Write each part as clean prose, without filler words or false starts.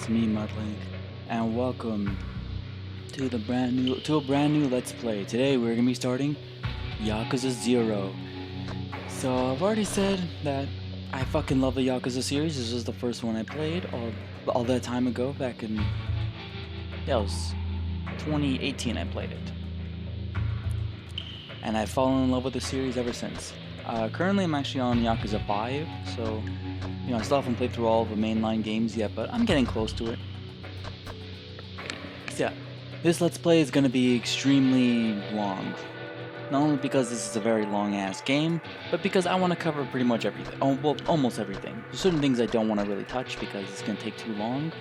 it's me, Mudlink, and welcome to a brand new Let's Play. Today we're gonna be starting Yakuza 0. So I've already said that I fucking love the Yakuza series. This was the first one I played all that time ago, back in it was 2018 I played it. And I've fallen in love with the series ever since. Currently I'm actually on Yakuza 5, so I still haven't played through all of the mainline games yet, but I'm getting close to it. So yeah, this Let's Play is going to be extremely long. Not only because this is a very long-ass game, but because I want to cover pretty much everything. Oh, well, almost everything. There's certain things I don't want to really touch because it's going to take too long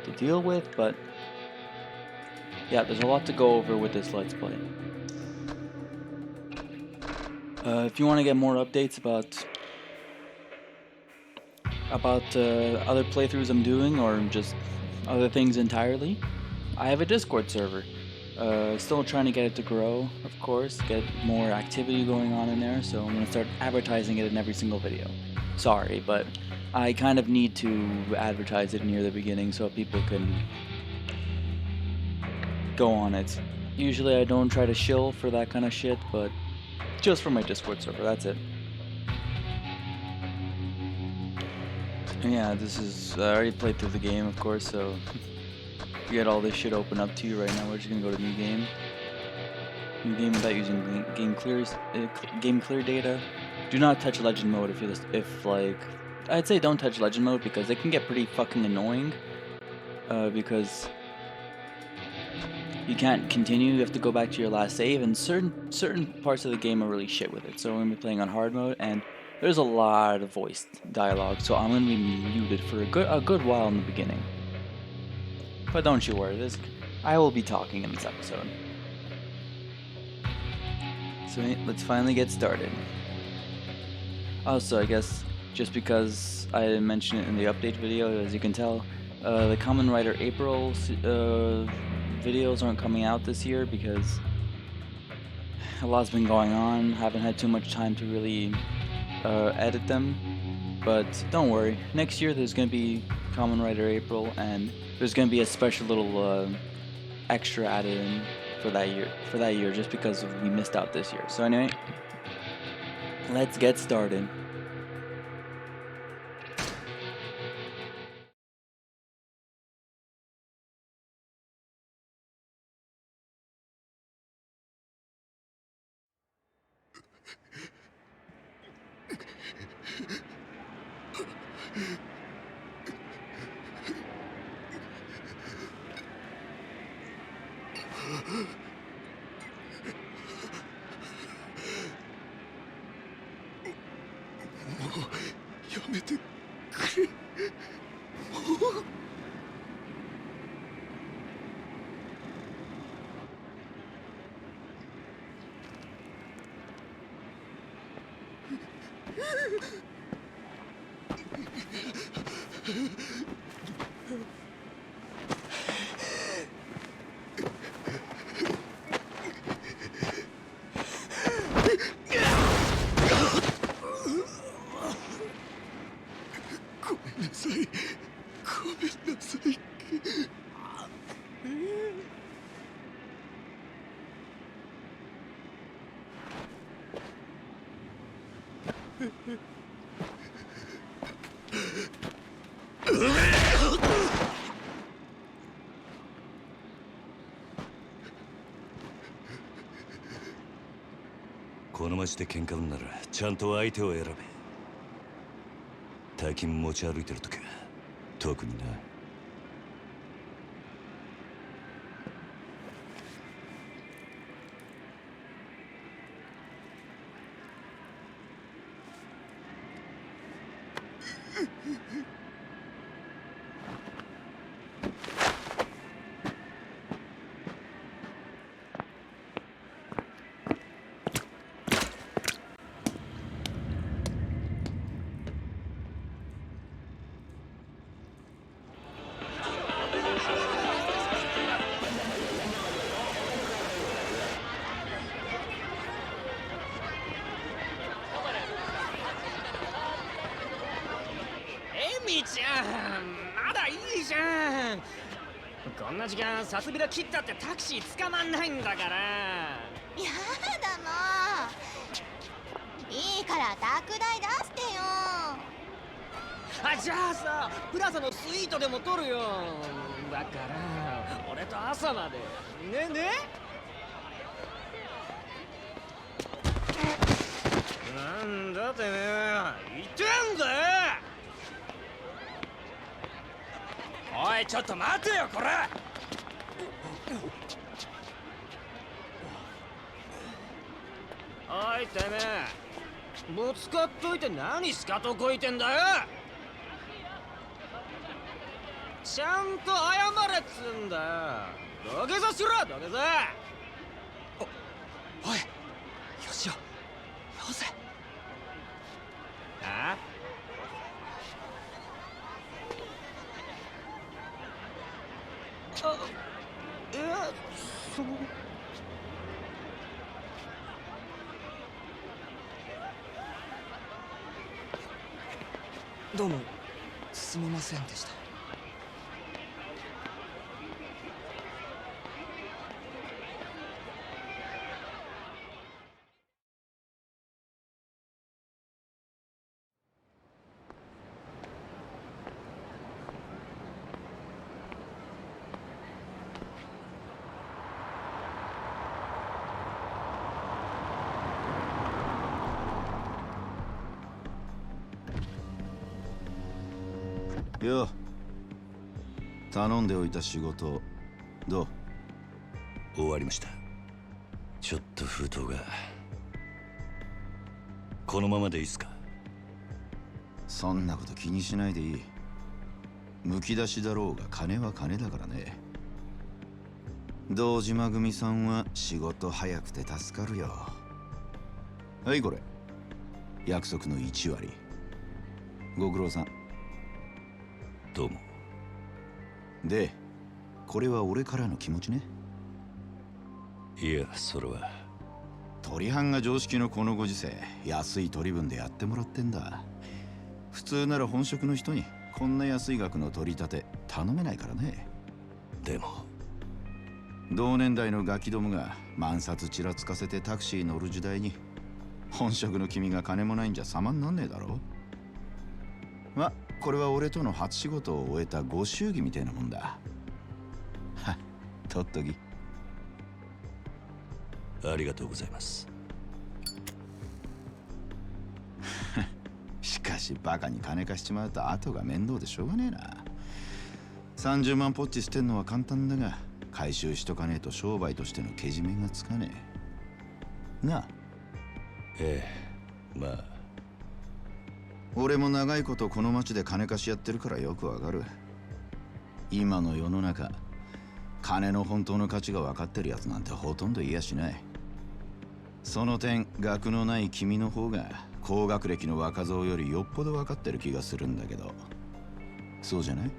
to deal with, but yeah, there's a lot to go over with this Let's Play. If you want to get more updates about other playthroughs I'm doing, or just other things entirely, I have a Discord server. Still trying to get it to grow, of course, get more activity going on in there, so I'm going to start advertising it in every single video. Sorry, but I kind of need to advertise it near the beginning so people can go on it. Usually I don't try to shill for that kind of shit, but just for my Discord server, that's it. And yeah, I already played through the game, of course, so you get all this shit open up to you right now. We're just gonna go to new game. New game without using game clear data. Do not touch legend mode I'd say don't touch legend mode because it can get pretty fucking annoying. Because you can't continue, you have to go back to your last save, and certain parts of the game are really shit with it. So I'm gonna be playing on hard mode, and there's a lot of voice dialogue, so I'm gonna be muted for a good while in the beginning. But don't you worry, I will be talking in this episode. So let's finally get started. Also, I guess just because I didn't mention it in the update video, as you can tell, the Kamen Rider April videos aren't coming out this year because a lot's been going on. Haven't had too much time to really edit them. But don't worry, next year there's going to be Kamen Rider April, and there's going to be a special little extra added in for that year, just because we missed out this year. So anyway, let's get started.この街で喧嘩んならちゃんと相手を選べ。大金持ち歩いてるときは特にな。ちゃん、まだいいじゃん。こんな時間さすびら切ったってタクシー捕まんないんだから。やだもう。いいから宅代出してよ。あ、じゃあさ、プラザのスイートでも取るよ。だから俺と朝までね。なんだてめえ、言ってんだよ。おい、ちょっと待てよこれ。おいてめえ、ぶつかっといて何スカとこいてんだよ。ちゃんと謝れっつんだよ。土下座しろ、土下座。おい、よしよ、よせ。あ？いや、どうもすみませんでした。よう、頼んでおいた仕事どう？終わりました。ちょっと封筒が。このままでいいっすか？そんなこと気にしないでいい。むき出しだろうが金は金だからね。堂島組さんは仕事早くて助かるよ。はいこれ、約束の1割。ご苦労さん。どうも。で、これは俺からの気持ちね。いや、それは取り半が常識のこのご時世、安い取り分でやってもらってんだ。普通なら本職の人にこんな安い額の取り立て頼めないからね。でも同年代のガキどもが万札ちらつかせてタクシー乗る時代に、本職の君が金もないんじゃ様になんねえだろ。ま、これは俺との初仕事を終えたご祝儀みたいなもんだ。はっ、取っとき。ありがとうございます。しかしバカに金貸しちまうと後が面倒でしょうがねえな。30万ポッチ捨てんのは簡単だが、回収しとかねえと商売としてのけじめがつかねえなあ。ええ、まあ俺も長いことこの町で金貸しやってるからよくわかる。今の世の中、金の本当の価値が分かってるやつなんてほとんどいやしない。その点、学のない君の方が高学歴の若造よりよっぽど分かってる気がするんだけど、そうじゃない？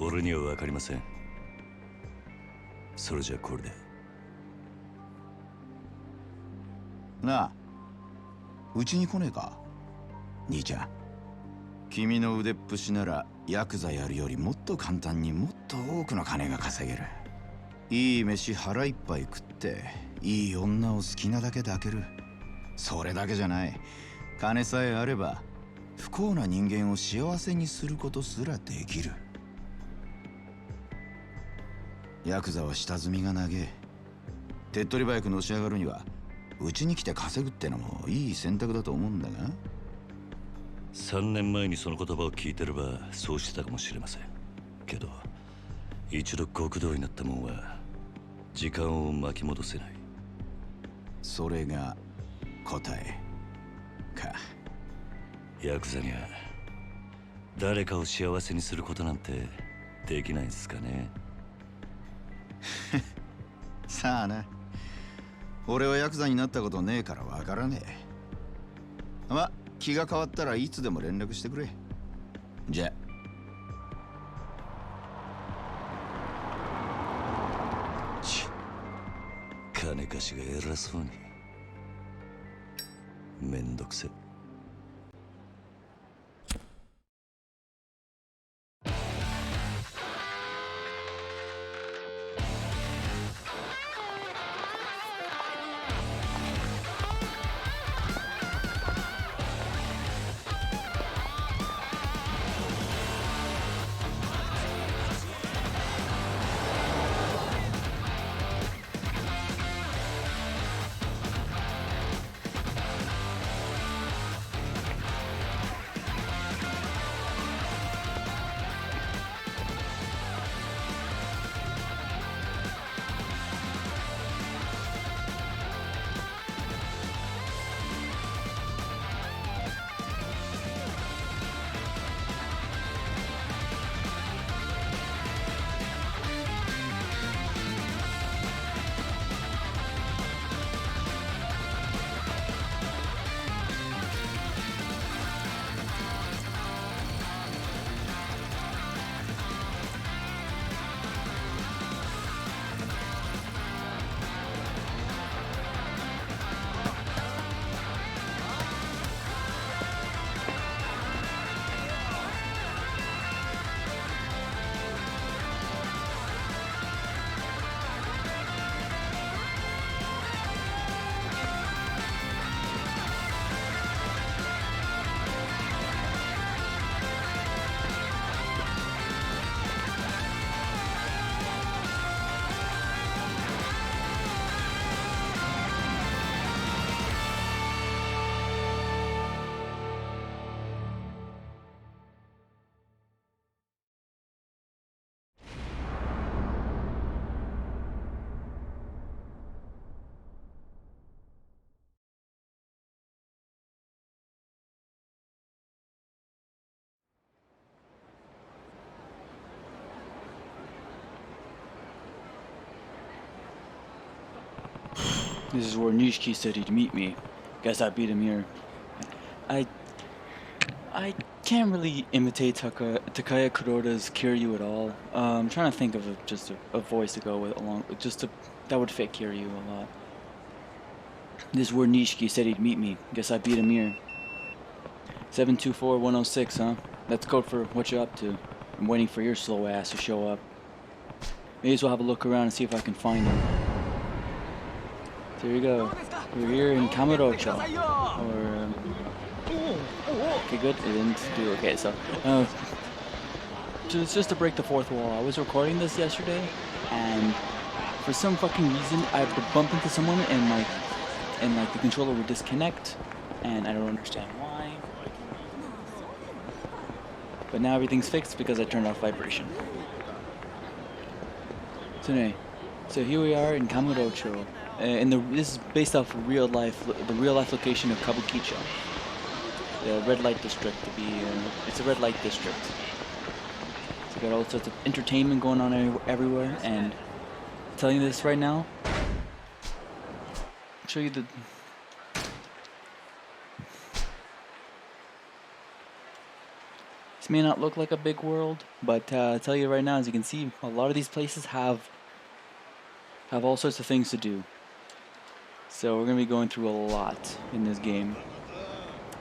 俺には分かりません。それじゃこれで。なあ、うちに来ねえか兄ちゃん。君の腕っぷしならヤクザやるよりもっと簡単にもっと多くの金が稼げる。いい飯腹いっぱい食っていい女を好きなだけ抱ける。それだけじゃない、金さえあれば不幸な人間を幸せにすることすらできる。ヤクザは下積みが長え。手っ取り早くのし上がるにはうちに来て稼ぐってのもいい選択だと思うんだが。3年前にその言葉を聞いてればそうしてたかもしれませんけど、一度極道になったもんは時間を巻き戻せない。それが答えか。ヤクザには誰かを幸せにすることなんてできないんですかね。さあな、俺はヤクザになったことねえからわからねえ。ま、気が変わったらいつでも連絡してくれ。じゃ。金貸しが偉そうに。めんどくせ。This is where Nishiki said he'd meet me. Guess I beat him here. I can't really imitate Takaya Kuroda's Kiryu at all. I'm trying to think of just a voice to go with that would fit Kiryu a lot. This is where Nishiki said he'd meet me. Guess I beat him here. 724-106, huh? That's code for what you're up to. I'm waiting for your slow ass to show up. May as well have a look around and see if I can find him. There you go. We're here in Kamurocho. Okay, good. It didn't do. Okay, so just to break the fourth wall. I was recording this yesterday, and for some fucking reason, I would bump into someone and the controller would disconnect, and I don't understand why. But now everything's fixed because I turned off vibration. So anyway, so here we are in Kamurocho. This is based off the real life location of Kabukicho, the red light district. It's a red light district. So we got all sorts of entertainment going on everywhere, and I'm telling you this right now. I'll show you the. This may not look like a big world, but I'll tell you right now, as you can see, a lot of these places have all sorts of things to do. So we're gonna be going through a lot in this game.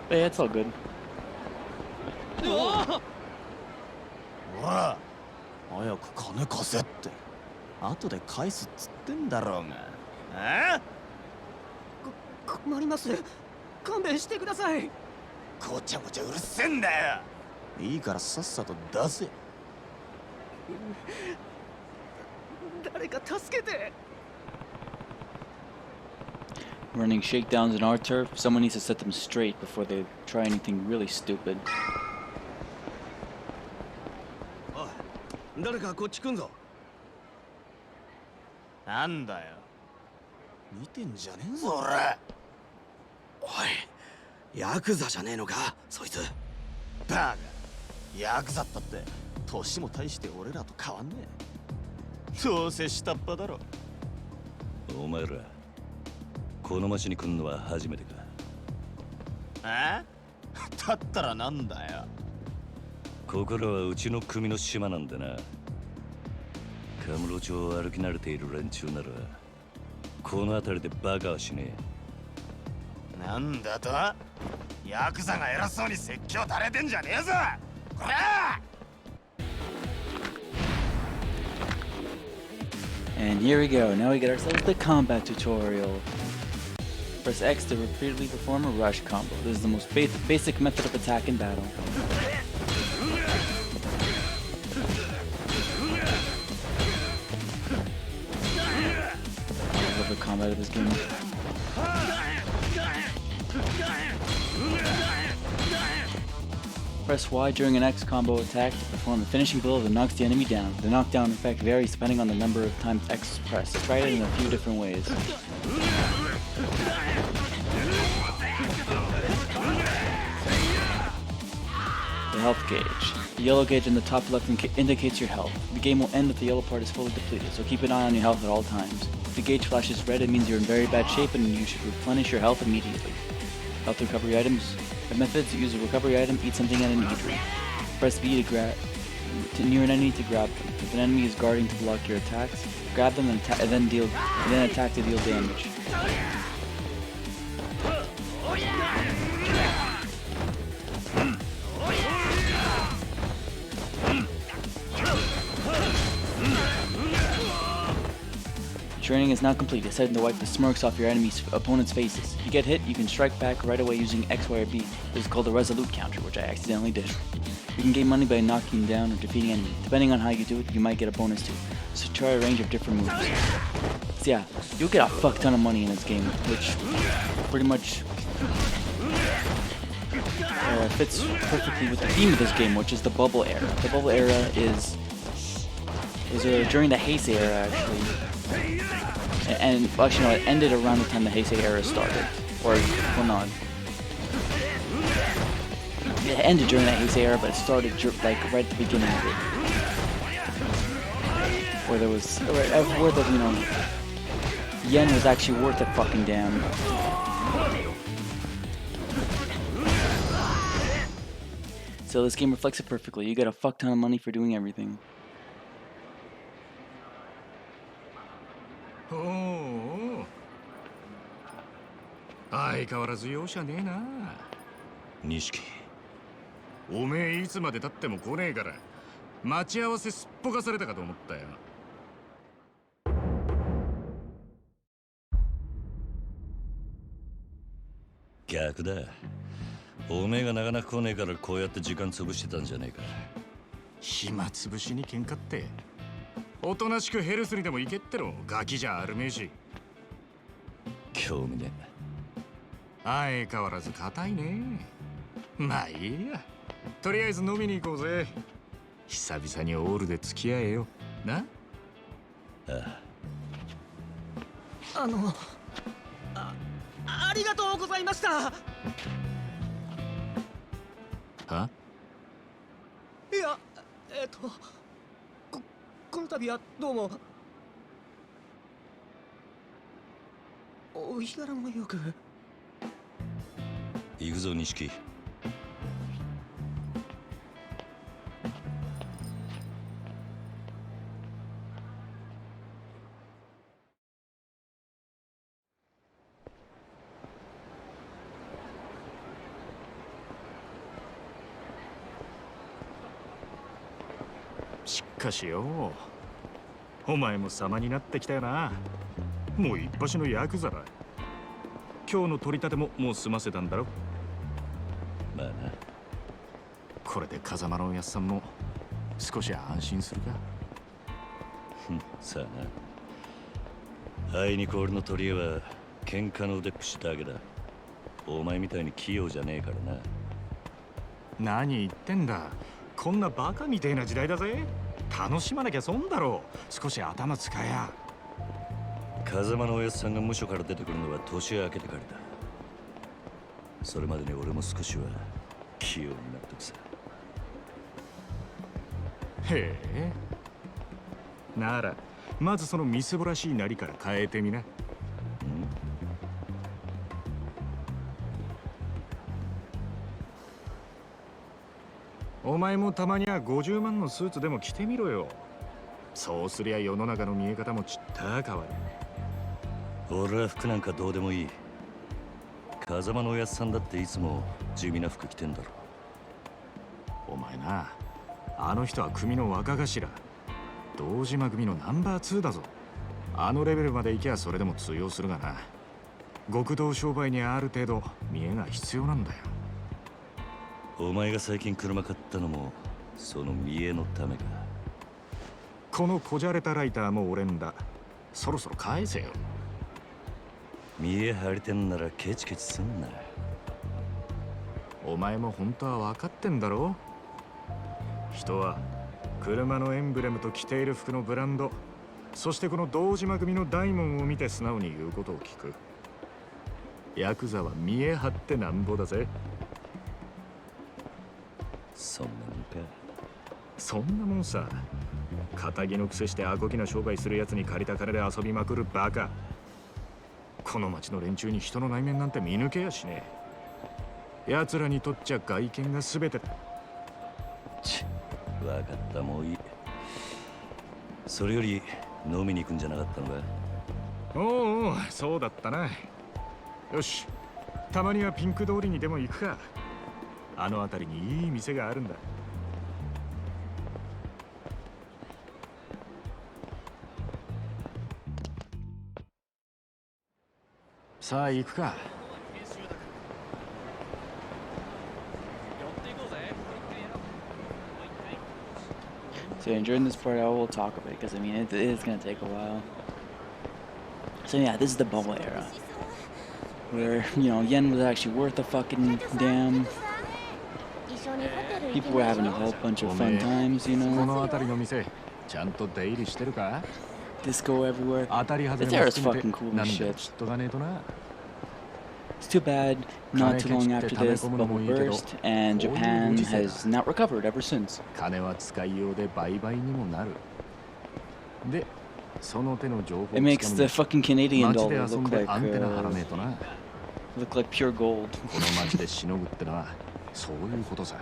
But yeah, it's all good. ほら早く金貸せって後で返すっつってんだろうがあ困ります。勘弁してください。ごちゃごちゃうるせえんだよいいからさっさと出せ誰か助けて。Running shakedowns in our turf, someone needs to set them straight before they try anything really stupid. おい、誰かこっち来んぞ。なんだよ見てんじゃねえぞ俺おい、ヤクザじゃねえのか、そいつ。バカヤクザったって年も大して俺らと変わんねえどうせ下っ端だろお前らこの町に来んのは初めてかあだったらなんだよここらはうちの組の島なんでなカムロ町を歩き慣れている連中ならこの辺りでバカはしねえなんだとヤクザが偉そうに説教垂れてんじゃねえぞこらAnd here we go. Now we get ourselves the combat tutorial. Press X to repeatedly perform a rush combo. This is the most basic method of attack in battle. I love the combat of this game. Press Y during an X combo attack to perform a finishing blow that knocks the enemy down. The knockdown effect varies depending on the number of times X is pressed. Try it in a few different ways. The health gauge. The yellow gauge in the top left indicates your health. The game will end if the yellow part is fully depleted, so keep an eye on your health at all times. If the gauge flashes red, it means you're in very bad shape and you should replenish your health immediately. Health recovery items. The methods use a recovery item, eat something at an eatery. Press B to near an enemy to grab them. If an enemy is guarding to block your attacks, grab them and then attack to deal damage. Training is now complete. It's time to wipe the smirks off your opponent's faces. If you get hit, you can strike back right away using X, Y, or B. This is called a resolute counter, which I accidentally did. You can gain money by knocking down or defeating enemies. Depending on how you do it, you might get a bonus too. So try a range of different moves. So yeah, you'll get a fuck ton of money in this game, which pretty much fits perfectly with the theme of this game, which is the bubble era. The bubble era is during the Heisei era, actually. And actually, no, it ended around the time the Heisei era started. Or, well, no. It ended during the Heisei era, but it started like right at the beginning of it. Where there was, where the yen was actually worth a fucking damn. So this game reflects it perfectly. You get a fuck ton of money for doing everything. おお、相変わらず容赦ねえな。錦、おめえいつまで経っても来ねえから待ち合わせすっぽかされたかと思ったよ。逆だ。おめえがなかなか来ねえからこうやって時間潰してたんじゃねえか。暇つぶしに喧嘩っておとなしくヘルスにでも行けっての。ガキじゃあるめえし。興味ね。相変わらず硬いね。まあいいや、とりあえず飲みに行こうぜ。久々にオールで付き合えよな。ああ、ありがとうございました。はいや、この度はどうも。お日柄もよく。行くぞ錦。しかしよ、お前も様になってきたよな。もう一発のヤクザだ。今日の取り立てももう済ませたんだろ。まあな。これで風間のおやっさんも少し安心するか。さあな。あいにく俺の取り柄は喧嘩の腕っぷしだけだ。お前みたいに器用じゃねえからな。何言ってんだ。こんなバカみてえな時代だぜ。楽しまなきゃ損だろう。少し頭使えや。風間のおやっさんが無所から出てくるのは年明けてからだ。それまでに俺も少しは器用になってくさ。へえ。ならまずそのみすぼらしいなりから変えてみな。お前もたまには50万のスーツでも着てみろよ。そうすりゃ世の中の見え方もちった変わる。俺は服なんかどうでもいい。風間のおやっさんだっていつも地味な服着てんだろ。お前な、あの人は組の若頭、堂島組のナンバー2だぞ。あのレベルまで行きゃそれでも通用するがな。極道商売にある程度見栄が必要なんだよ。お前が最近車買ったのもその見栄のためか。このこじゃれたライターも俺んだ。そろそろ返せよ。見栄張りてんならケチケチすんな。お前も本当は分かってんだろ。人は車のエンブレムと着ている服のブランド、そしてこの堂島組の大門を見て素直に言うことを聞く。ヤクザは見栄張ってなんぼだぜ。そんなもんか。そんなもんさ。仇のくせしてアコギな商売するやつに借りた金で遊びまくるバカ。この町の連中に人の内面なんて見抜けやしねえ。奴らにとっちゃ外見が全てだ。分かった、もういい。それより飲みに行くんじゃなかったのか。おうおう、そうだったな。よし、たまにはピンク通りにでも行くか。あの辺りにいい店があるんだ。さあ行くか。So during this part, I will talk of it because I mean it is gonna take a while. So yeah, this is the bubble era, where yen was actually worth a fucking damn. People were having a whole bunch of fun times, この辺りの店ちゃんと出入りしてるか。 disco everywhere. 当たり外 The れ era も is 含め fucking て cool 何 as でも shit. 知っとかねえとな。 It's too bad not too long after this, the bubble burst, and Japan has not recovered ever since. 金は使いようで売買にもなる。で、その手の情報を It makes つか the む fucking Canadian 街で dollar 遊ん look で like アンテナ張らねえとな。 look like pure gold. この街でしのぐってのはそういうことさ。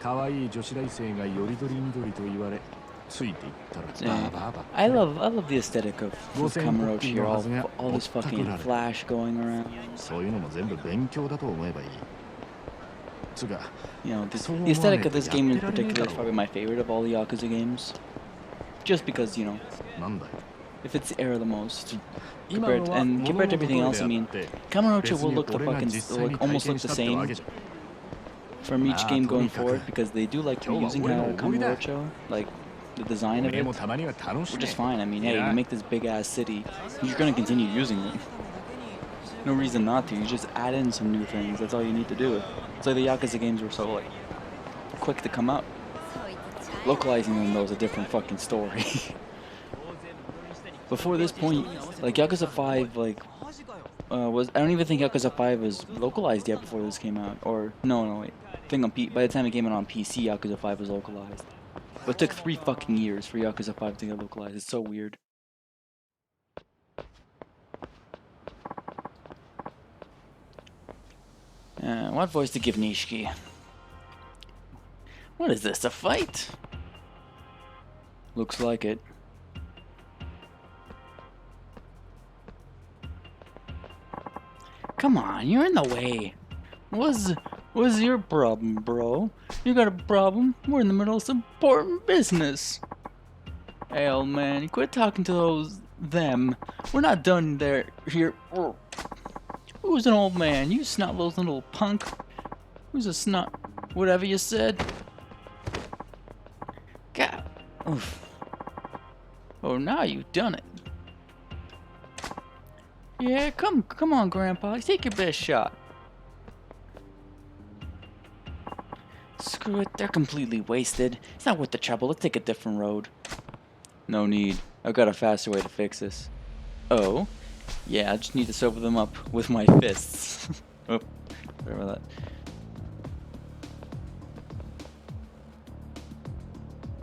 可愛い女子大生がよりどりみどりと言われついていったら Yeah. バーバーばっかり I love the aesthetic of Kamurocho here. All this fucking 5000 flash going around. そういうのも全部勉強だと思えばいい。つが You know, the aesthetic of this game in particular is probably my favorite of all the Yakuza games. Just because, you know, なんだよ。 it fits the era the most. 今のは And compared to everything else, I mean, 物 Kamurocho 別 will に look the 俺が fucking 実際に almost 体 look 験し the たってわ same けじゃん。 from each game going forward Atomica. because they do like reusing Kamurocho, like the design of おめえ it, もたまには楽し which め。 is fine. I mean, hey, Yeah. you make this big ass city, you're gonna continue using it. No reason not to. You just add in some new things. That's all you need to do. It's like the Yakuza games were so like quick to come out. Localizing them though is a different fucking story. Before this point, like Yakuza 5, like was I don't even think Yakuza 5 was localized yet before this came out. Or no, wait. I think on by the time it came out on PC, Yakuza 5 was localized. But it took 3 fucking years for Yakuza 5 to get localized. It's so weird. What voice to give Nishiki? What is this, a fight? Looks like it. Come on, you're in the way. What's your problem, bro? You got a problem? We're in the middle of some important business. Hey, old man, you quit talking to them. We're not done there here. Who's an old man? You snot-nosed little punk. Who's a snot? Whatever you said. God. Oof. Oh, now you've done it. Yeah, come on, Grandpa. Take your best shot. Screw it, they're completely wasted. It's not worth the trouble. Let's take a different road. No need. I've got a faster way to fix this. Oh? Yeah, I just need to sober them up with my fists. Oh, sorry about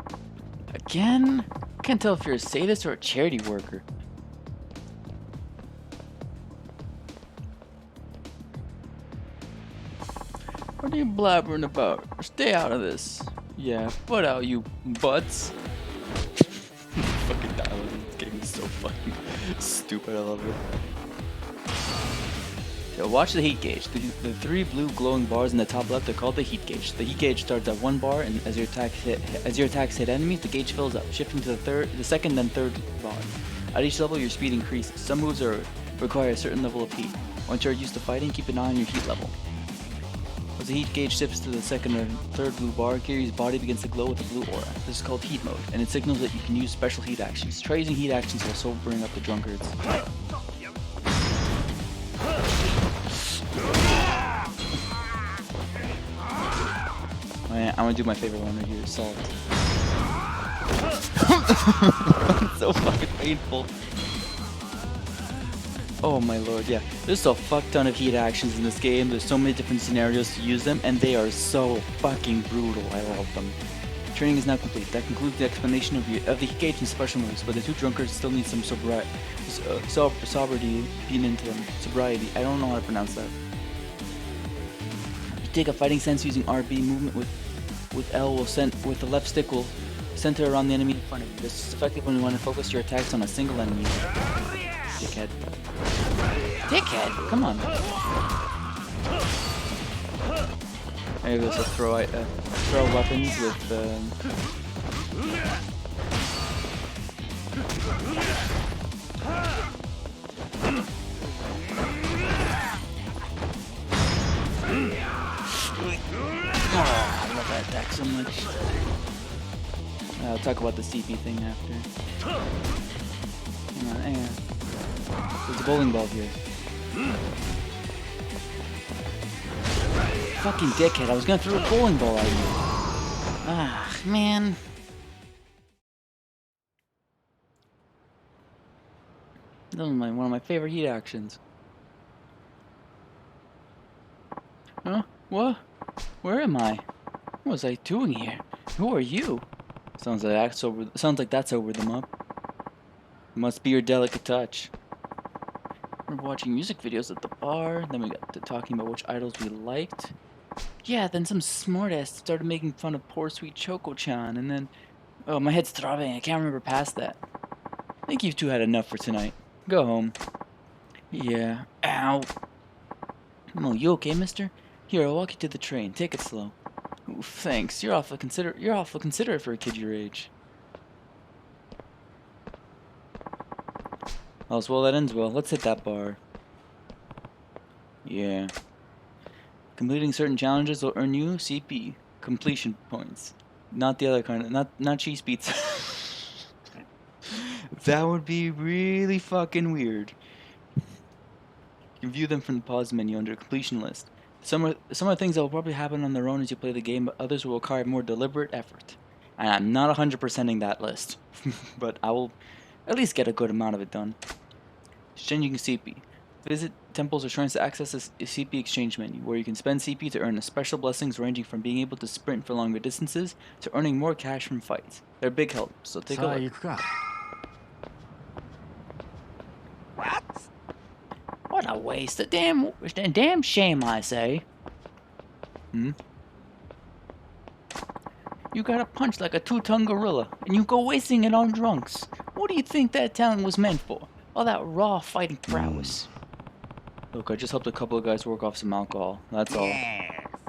that. Again? Can't tell if you're a sadist or a charity worker. What are you blabbering about? Stay out of this. Yeah, butt out, you butts. Fucking dialogue in this game is so fucking stupid. I love it. So watch the heat gauge. The 3 blue glowing bars in the top left are called the heat gauge. The heat gauge starts at 1 bar, and as your attacks hit enemies, the gauge fills up, shifting to the second, then third bar. At each level, your speed increases. Some moves require a certain level of heat. Once you're used to fighting, keep an eye on your heat level. As the heat gauge shifts to the second or third blue bar, Kiryu's body begins to glow with a blue aura. This is called heat mode, and it signals that you can use special heat actions. Try using heat actions while sobering up the drunkards. I'm gonna do my favorite one right here, Salt. It's so fucking painful. Oh my lord, yeah. There's a fuck ton of heat actions in this game. There's so many different scenarios to use them, and they are so fucking brutal. I love them. Training is now complete. That concludes the explanation of the heat gauge and special moves, but the 2 drunkards still need some sobriety being into them. Sobriety. I don't know how to pronounce that. You take a fighting sense using RB movement with L with the left stick will center around the enemy in front of you. This is effective when you want to focus your attacks on a single enemy. Dickhead. Dickhead! Come on. Maybe there's a throw weapons with I love that attack so much. I'll talk about the CP thing after. Hang on. There's a bowling ball here. Fucking dickhead, I was gonna throw a bowling ball at you. Ah, man. That was one of my favorite heat actions. Huh? What? Where am I? What was I doing here? Who are you? Sounds like that's over them up. Must be your delicate touch. We're watching music videos at the bar. Then we got to talking about which idols we liked. Yeah, then some smartass started making fun of poor sweet Choco-chan, and then... Oh, my head's throbbing. I can't remember past that. I think you two had enough for tonight. Go home. Yeah. Ow. Oh, you okay, mister? Here, I'll walk you to the train. Take it slow. Ooh, thanks. You're awful considerate for a kid your age. All's well that ends well. Let's hit that bar. Yeah. Completing certain challenges will earn you CP completion points. Not the other kind of not cheese pizza. That would be really fucking weird. You can view them from the pause menu under completion list. Some are things that will probably happen on their own as you play the game, but others will require more deliberate effort. And I'm not 100%ing that list, but I will at least get a good amount of it done. Exchanging CP. Visit temples or shrines to access a CP exchange menu, where you can spend CP to earn special blessings ranging from being able to sprint for longer distances to earning more cash from fights. They're a big help, so take a look. What a waste. A damn shame, I say. You got a punch like a two-ton gorilla, and you go wasting it on drunks. What do you think that talent was meant for? All that raw fighting prowess. Look, I just helped a couple of guys work off some alcohol. That's all.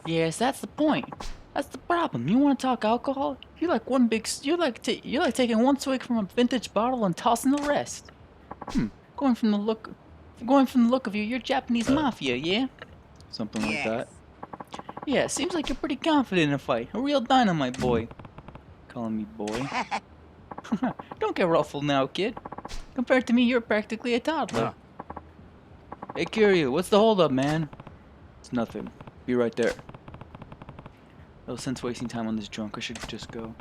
Yes, that's the point. That's the problem. You want to talk alcohol? You're like you're like taking one swig from a vintage bottle and tossing the rest. Going from the look of you, you're Japanese mafia, yeah? Something like that. Yeah, seems like you're pretty confident in a fight. A real dynamite boy. Calling me boy. Don't get ruffled now, kid. Compared to me, you're practically a toddler. Hey, Kiryu, what's the holdup, man? It's nothing. Be right there. No sense wasting time on this drunk. I should just go.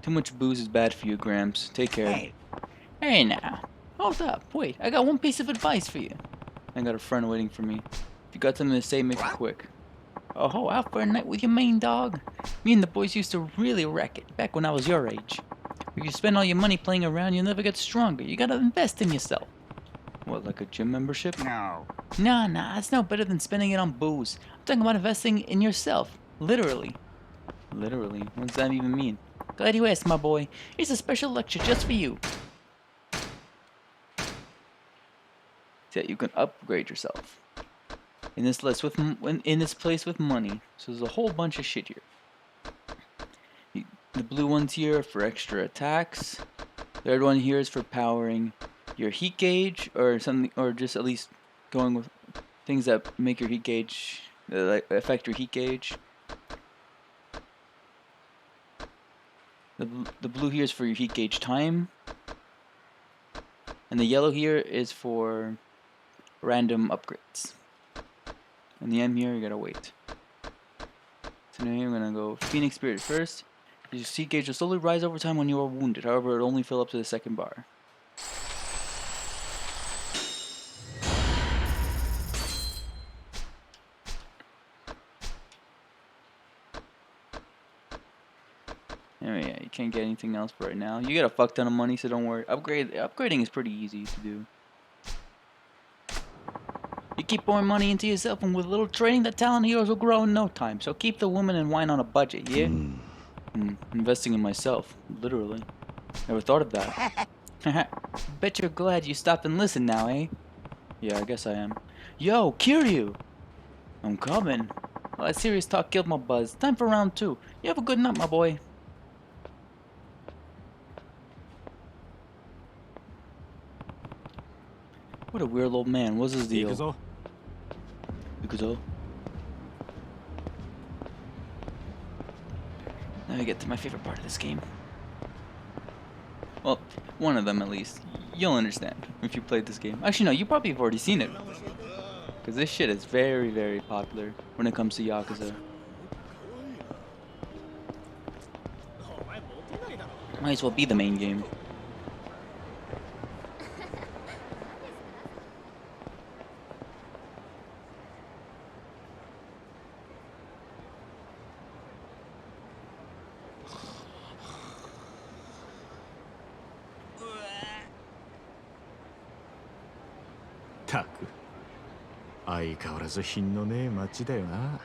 Too much booze is bad for you, Gramps. Take care. Hey now. Hold up. Wait, I got one piece of advice for you. I got a friend waiting for me. If you got something to say, make it quick. Oh, out for a night with your main dog? Me and the boys used to really wreck it back when I was your age. If you spend all your money playing around, you'll never get stronger. You gotta invest in yourself. What, like a gym membership? No. Nah, it's no better than spending it on booze. I'm talking about investing in yourself. Literally. Literally? What does that even mean? Glad you asked, my boy. Here's a special lecture just for you. That you can upgrade yourself. In this place with money. So there's a whole bunch of shit here. The blue ones here are for extra attacks. The red one here is for powering your heat gauge or something, or just at least going with things that make your heat gauge affect your heat gauge. The blue here is for your heat gauge time, and the yellow here is for random upgrades. And the M here, you gotta wait. So now we're gonna go Phoenix Spirit first. Your heat gauge will slowly rise over time when you are wounded. However, it'll only fill up to the second bar. Oh yeah, you can't get anything else for right now. You get a fuck ton of money, so don't worry. Upgrading is pretty easy to do. You keep pouring money into yourself, and with a little training, the talent of yours will grow in no time. So keep the woman and wine on a budget, yeah? Investing in myself, literally. Never thought of that. Bet you're glad you stopped and listened now, eh? Yeah, I guess I am. Yo, Kiryu! I'm coming. Well, that serious talk killed my buzz. Time for round 2. You have a good night, my boy. What a weird old man. What's his deal? Yakuza. Now we get to my favorite part of this game. Well, one of them at least. You'll understand if you played this game. Actually, no, you probably have already seen it. Because this shit is very, very popular when it comes to Yakuza. Might as well be the main game. たく相変わらず品のねえ町だよな。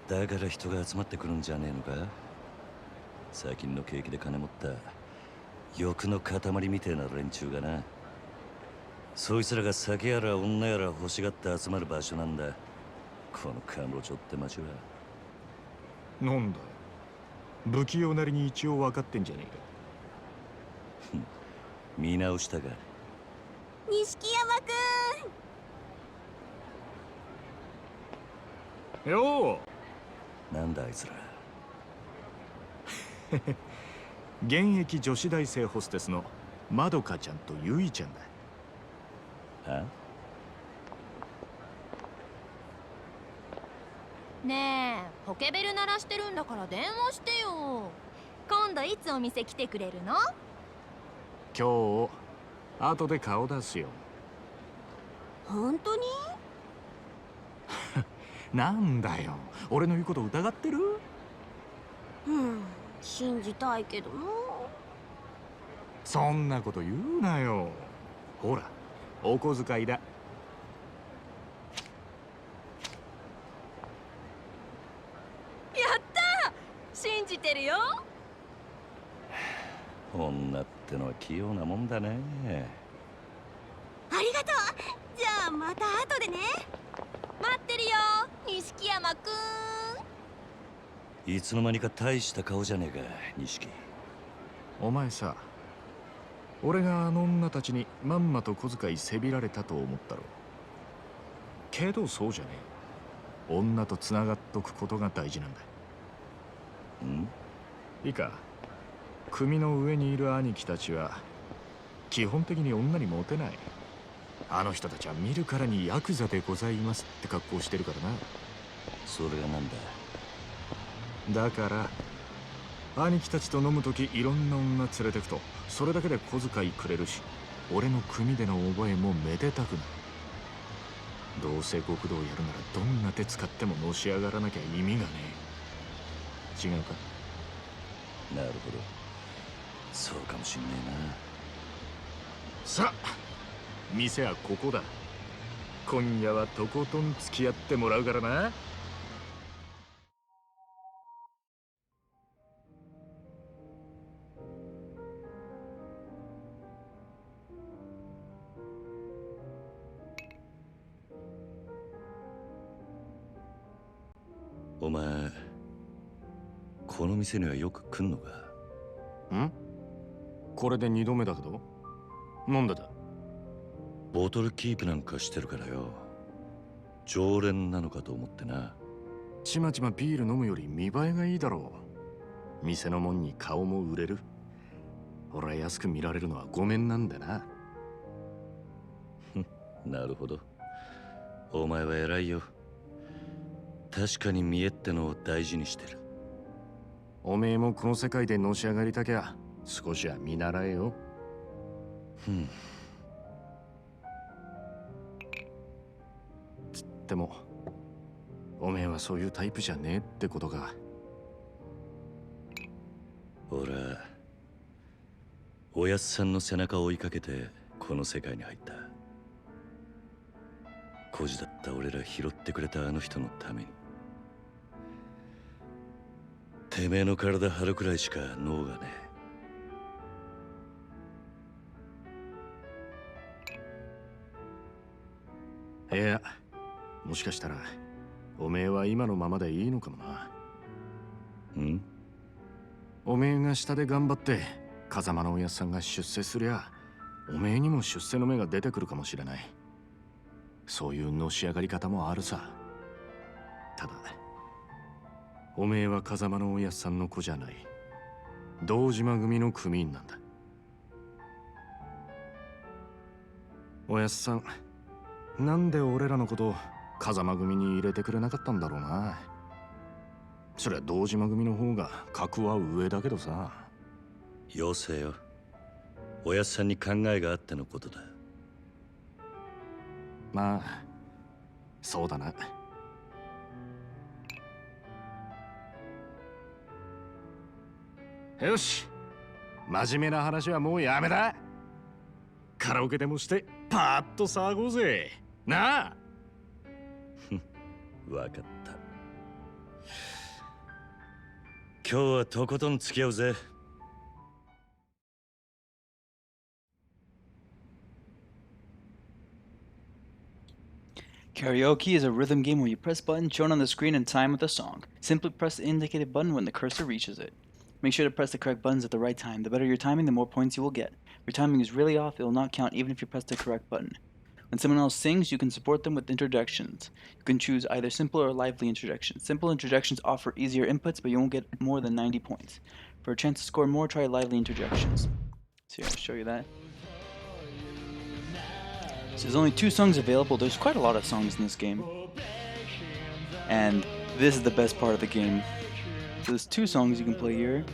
だから人が集まってくるんじゃねえのか。最近の景気で金持った欲の塊みてえな連中がな。そいつらが酒やら女やら欲しがって集まる場所なんだ、このカムロ町って町は。なんだよ、不器用なりに一応分かってんじゃねえか。見直したか。錦山くん。よなんだあいつら。現役女子大生ホステスのまどかちゃんとゆいちゃんだ。あ？ねえ、ポケベル鳴らしてるんだから電話してよ。今度いつお店来てくれるの？今日後で顔出すよ。本当に？なんだよ、俺の言うこと疑ってる？信じたいけどな。そんなこと言うなよ。ほら、お小遣いだ。やったー、信じてるよ。女ってのは器用なもんだね。ありがとう。じゃあまた後でね。待ってるよ、錦山くん。いつの間にか大した顔じゃねえか、錦。お前さ、俺があの女たちにまんまと小遣いせびられたと思ったろ。けどそうじゃねえ。女とつながっとくことが大事なんだ。いいか、組の上にいる兄貴たちは基本的に女にモテない。あの人たちは見るからにヤクザでございますって格好してるからな。それがなんだ。だから兄貴たちと飲むときいろんな女連れてくとそれだけで小遣いくれるし、俺の組での覚えもめでたくなる。どうせ極道やるならどんな手使ってものし上がらなきゃ意味がねえ。違うか？なるほど、そうかもしんねえな。さあ、店はここだ。今夜はとことん付き合ってもらうからな。お前この店にはよく来んのか？ん？これで2度目だけど。なんでだ？ボトルキープなんかしてるからよ、常連なのかと思ってな。ちまちまビール飲むより見栄えがいいだろう。店のもんに顔も売れる。俺は安く見られるのはごめんなんだな。なるほど、お前は偉いよ。確かに見栄ってのを大事にしてる。おめえもこの世界でのし上がりたきゃ少しは見習えよ。つってもおめえはそういうタイプじゃねえってことか。俺はおやっさんの背中を追いかけてこの世界に入った。孤児だった俺ら拾ってくれたあの人のために。てめえの体張るくらいしか脳がねえ。いや、もしかしたらおめえは今のままでいいのかもな。おめえが下で頑張って風間のおやっさんが出世すりゃ、おめえにも出世の芽が出てくるかもしれない。そういうのし上がり方もあるさ。ただおめえは風間のおやっさんの子じゃない。堂島組の組員なんだ。おやっさん、なんで俺らのこと風間組に入れてくれなかったんだろうな。そりゃ堂島組の方が格は上だけどさ。よせよ、おやっさんに考えがあってのことだ。まあそうだな。よし、真面目な話はもうやめだ。カラオケでもしてパーッと騒ごうぜ。なあ。わかった。今日はとことん付き合うぜ。Karaoke is a rhythm game where you press buttons shown on the screen in time with a song. Simply press the indicated button when the cursor reaches it. Make sure to press the correct buttons at the right time. The better your timing, the more points you will get. If your timing is really off, it will not count even if you press the correct button. When someone else sings, you can support them with interjections. You can choose either simple or lively interjections. Simple interjections offer easier inputs, but you won't get more than 90 points. For a chance to score more, try lively interjections. So here, I'll show you that. So there's only 2 songs available. There's quite a lot of songs in this game. And this is the best part of the game. So there's 2 songs you can play here.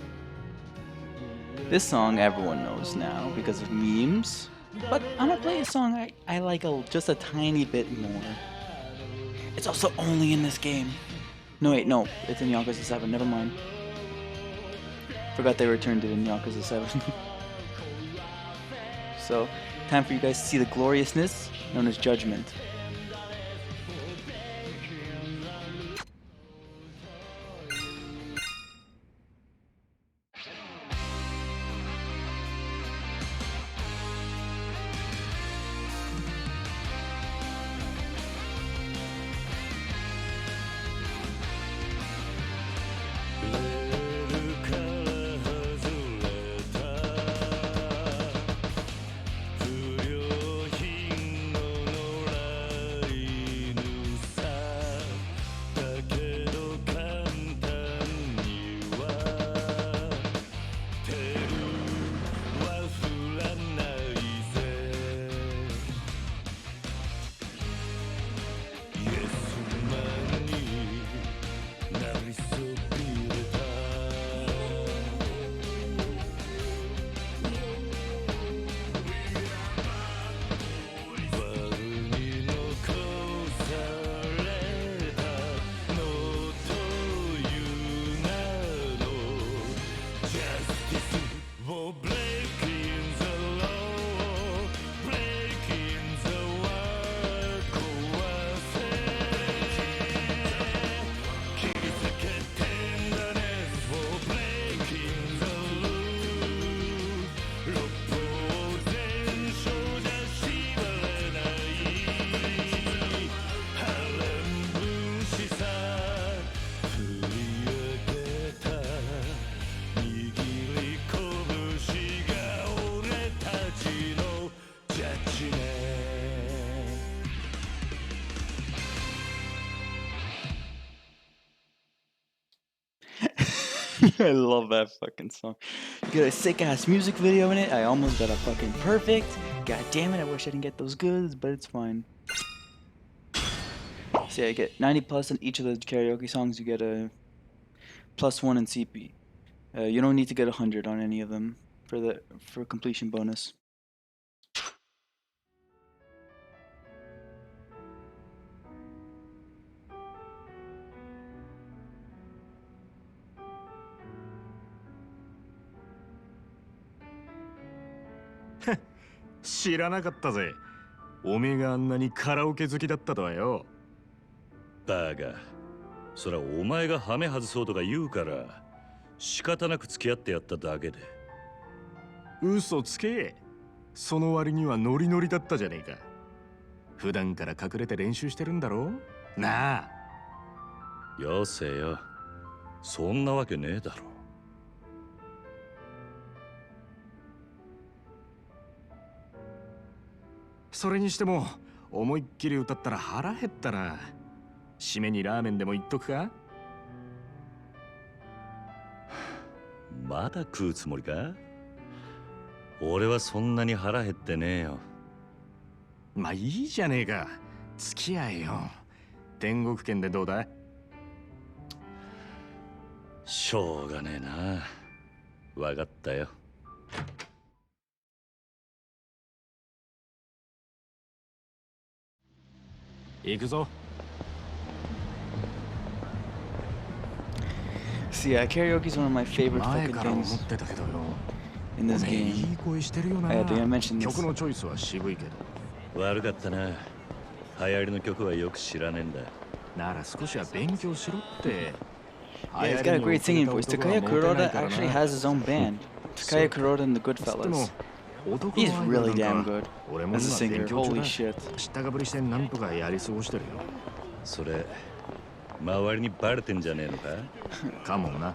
This song everyone knows now because of memes. But I'm gonna play a song I like just a tiny bit more. It's also only in this game. No wait, no, it's in Yakuza 7, never mind. Forgot they returned it in Yakuza 7. So, time for you guys to see the gloriousness known as Judgment. I love that fucking song. You get a sick ass music video in it. I almost got a fucking perfect. God damn it, I wish I didn't get those goods, but it's fine. See, I get 90 plus on each of the karaoke songs. You get a +1 in CP. You don't need to get 100 on any of them for completion bonus. Heh, 知らなかったぜ。おめえがあんなにカラオケ好きだったとはよ。バカ。そらお前がハメ外そうとか言うから仕方なく付き合ってやっただけで。嘘つけ。その割にはノリノリだったじゃねえか。普段から隠れて練習してるんだろ。なあ。よせよ。そんなわけねえだろ。それにしても思いっきり歌ったら腹減ったな。締めにラーメンでも言っとくか。まだ食うつもりか。俺はそんなに腹減ってねえよ。まあいいじゃねえか。付き合えよ。天国圏でどうだ。しょうがねえな。わかったよ。行くぞ。See, karaoke is one of my favorite 前 fucking から思 things. ってたけどよ。in this い game. い声してるよな。 I think I mentioned this. 曲のチョイスは渋いけど。悪かったな。流行りの曲はよく知らねえんだ。なら少しは勉強しろって。 Yeah, he's got a great singing voice. Takaya Kuroda actually has his own band. Takaya Kuroda and the Goodfellas. He's really damn good as a singer. Holy shit. 知ったかぶりしてなんとかやり過ごしてるよ。それ周りにバレてんじゃねえのか？かもな。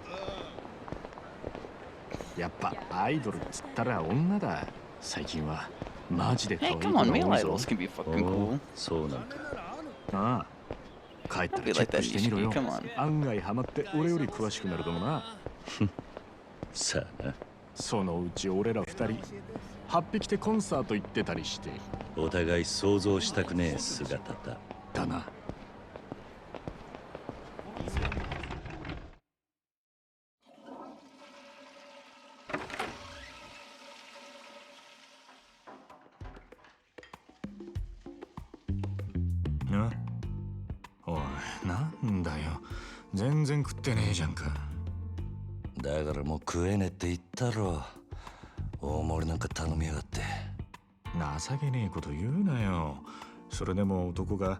やっぱアイドルっつったら女だ。最近はマジで可愛 Hey, い come 子 on, が male 多いぞ。 idols can be fucking お cool. そうなんか。ああ。帰ったら Don't be チェ like ッ that, クしてみろよ。 Ishiki. Come on. 案外ハマって俺より詳しくなるかもな。さあな。そのうち俺ら二人8匹でコンサート行ってたりして。お互い想像したくねえ姿だ。だな。な、おい、なんだよ。全然食ってねえじゃんか。だからもう食えねえって言ったろ。大盛りなんか頼みやがって。情けねえこと言うなよ。それでも男が。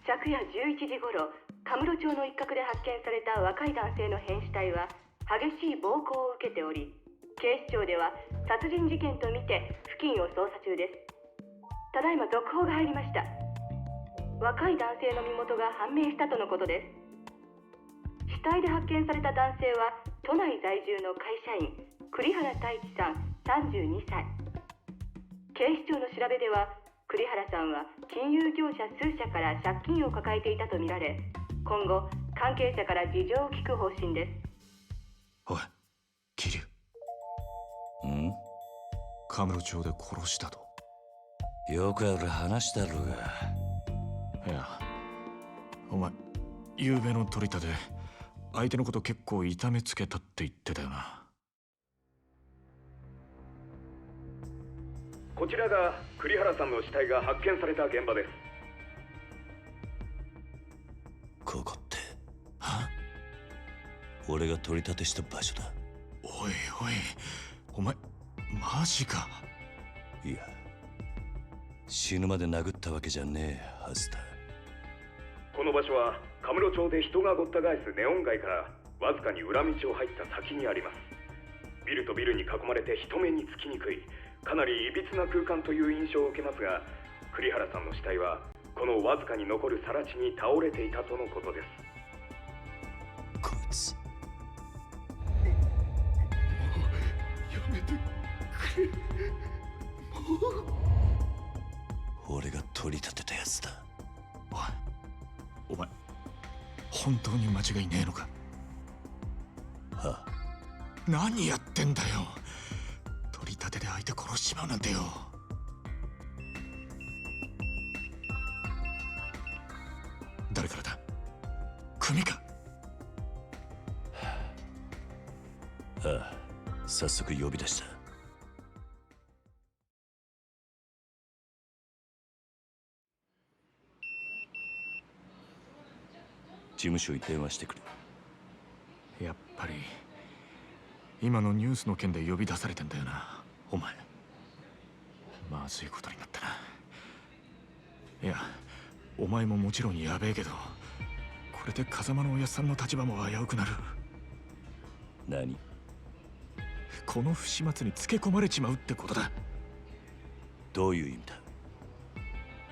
昨夜11時頃、カムロ町の一角で発見された若い男性の変死体は激しい暴行を受けており、警視庁では殺人事件とみて付近を捜査中です。ただいま続報が入りました。若い男性の身元が判明したとのことです。死体で発見された男性は都内在住の会社員栗原太一さん32歳。警視庁の調べでは栗原さんは金融業者数社から借金を抱えていたとみられ、今後関係者から事情を聞く方針です。おい、桐生。ん？カムロ町で殺したと。よくある話だろうが。いや、お前昨べの取り立て相手のこと結構痛めつけたって言ってたよな。こちらが栗原さんの死体が発見された現場です。ここって。は？俺が取り立てした場所だ。おいおい、お前マジか。いや、死ぬまで殴ったわけじゃねえはずだ。この場所はカムロ町で人がごった返すネオン街からわずかに裏道を入った先にあります。ビルとビルに囲まれて人目につきにくい、かなりいびつな空間という印象を受けますが、栗原さんの死体はこのわずかに残る更地に倒れていたとのことです。こいつ。やめてくれ。俺が取り立てたやつだ。お前本当に間違いねえのか？はあ。何やってんだよ。取り立てで相手殺しちまうなんてよ。誰からだ？組か？ああ、早速呼び出した。事務所に電話してくれ。やっぱり今のニュースの件で呼び出されてんだよな、お前。まずいことになったな。いや、お前ももちろんやべえけど、これで風間のおやっさんの立場も危うくなる。何？この不始末につけ込まれちまうってことだ。どういう意味だ？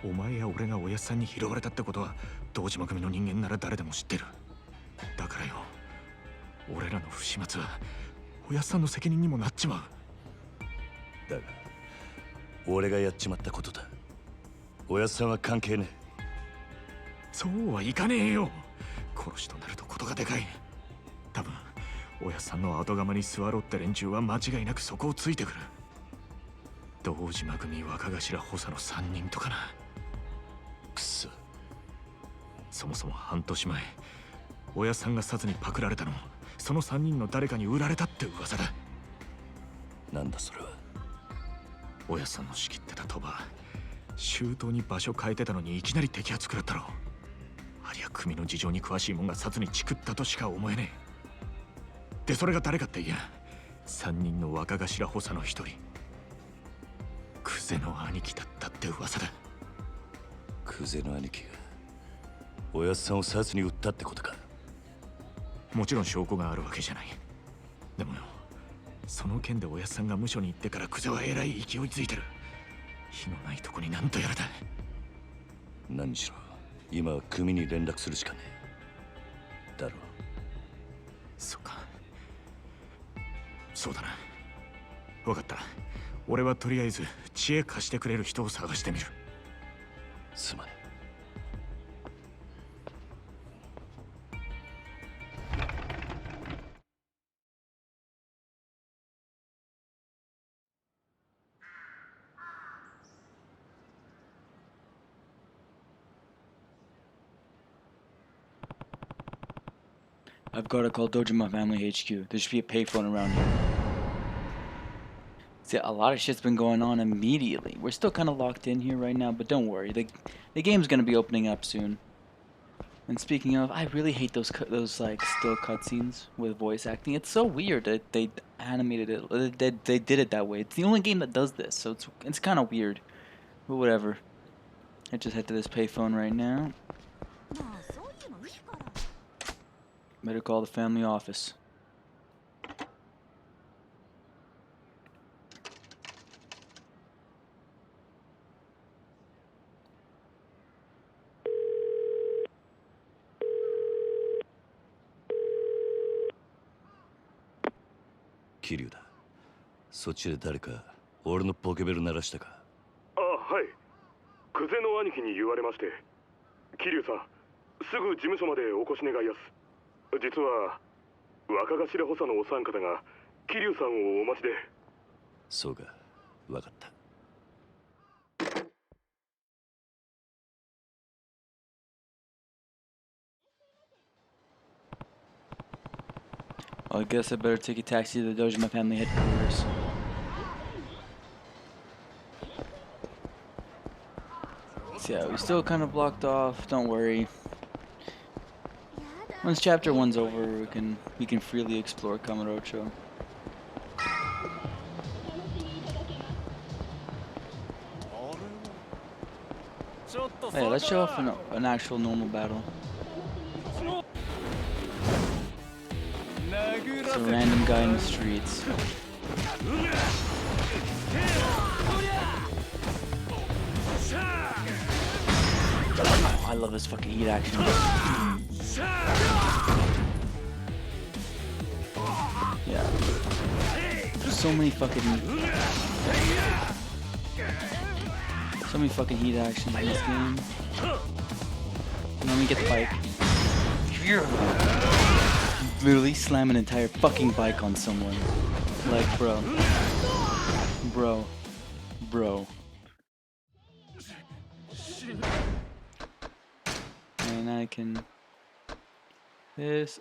お前や俺がおやっさんに拾われたってことは堂島組の人間なら誰でも知ってる。だからよ、俺らの不始末はおやっさんの責任にもなっちまう。だが俺がやっちまったことだ。おやっさんは関係ねえ。そうはいかねえよ。殺しとなるとことがでかい。多分おやっさんの後釜に座ろうって連中は間違いなくそこをついてくる。堂島組若頭補佐の3人とかな。くそ。そもそも半年前、おやっさんが殺にパクられたのもその3人の誰かに売られたって噂だ。なんだそれは。おやっさんの仕切ってた賭場、周到に場所変えてたのにいきなり摘発食らったろ。ありゃ組の事情に詳しいもんが殺にチクったとしか思えねえ。でそれが誰かっていや、3人の若頭補佐の一人、クゼの兄貴だったって噂だ。クゼの兄貴がおやっさんを殺に撃ったってことか。もちろん証拠があるわけじゃない。でもよ、その件でおやっさんが無所に行ってからクゼはえらい勢いづいてる。火のないとこになんとやらだ。何しろ今は組に連絡するしかねえだろう。そっか、そうだな。分かった。俺はとりあえず知恵貸してくれる人を探してみる。すまねえ。I've got to call Dojima Family HQ. There should be a payphone around here. See, a lot of shit's been going on immediately. We're still kind of locked in here right now, but don't worry. The game's gonna be opening up soon. And speaking of, I really hate those like still cutscenes with voice acting. It's so weird that they animated it. They did it that way. It's the only game that does this, so it's kind of weird. But whatever. I just head to this payphone right now. Better call the family office.桐生だ。そっちで誰か俺のポケベル鳴らしたか。あ、はい。クゼの兄貴に言われまして。桐生さん、すぐ事務所までお越し願いやす。実は若頭補佐のお三方が桐生さんをお待ちで。そうか、わかった。Well, I guess I better take a taxi to the Dojima family headquarters. So yeah, we're still kind of blocked off. Don't worry. Once chapter 1's over, we can freely explore Kamurocho. Hey, let's show off an actual normal battle. It's a random guy in the streets. Oh, I love this fucking heat action. Yeah. There's so many fucking heat actions in this game. Let me get the bike. Literally slam an entire fucking bike on someone. Like, bro. And I can...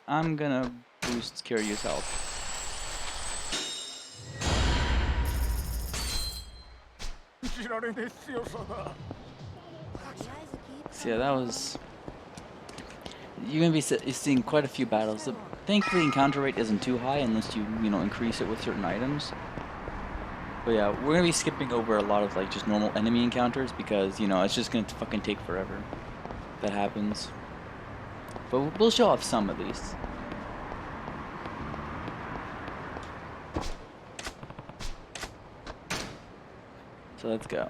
I'm gonna boost Kiryu's health. So yeah, that was... You're gonna be seeing quite a few battles. Thankfully, encounter rate isn't too high unless you increase it with certain items. But yeah, we're gonna be skipping over a lot of like just normal enemy encounters because it's just gonna fucking take forever. That happens. But we'll show off some at least. So let's go.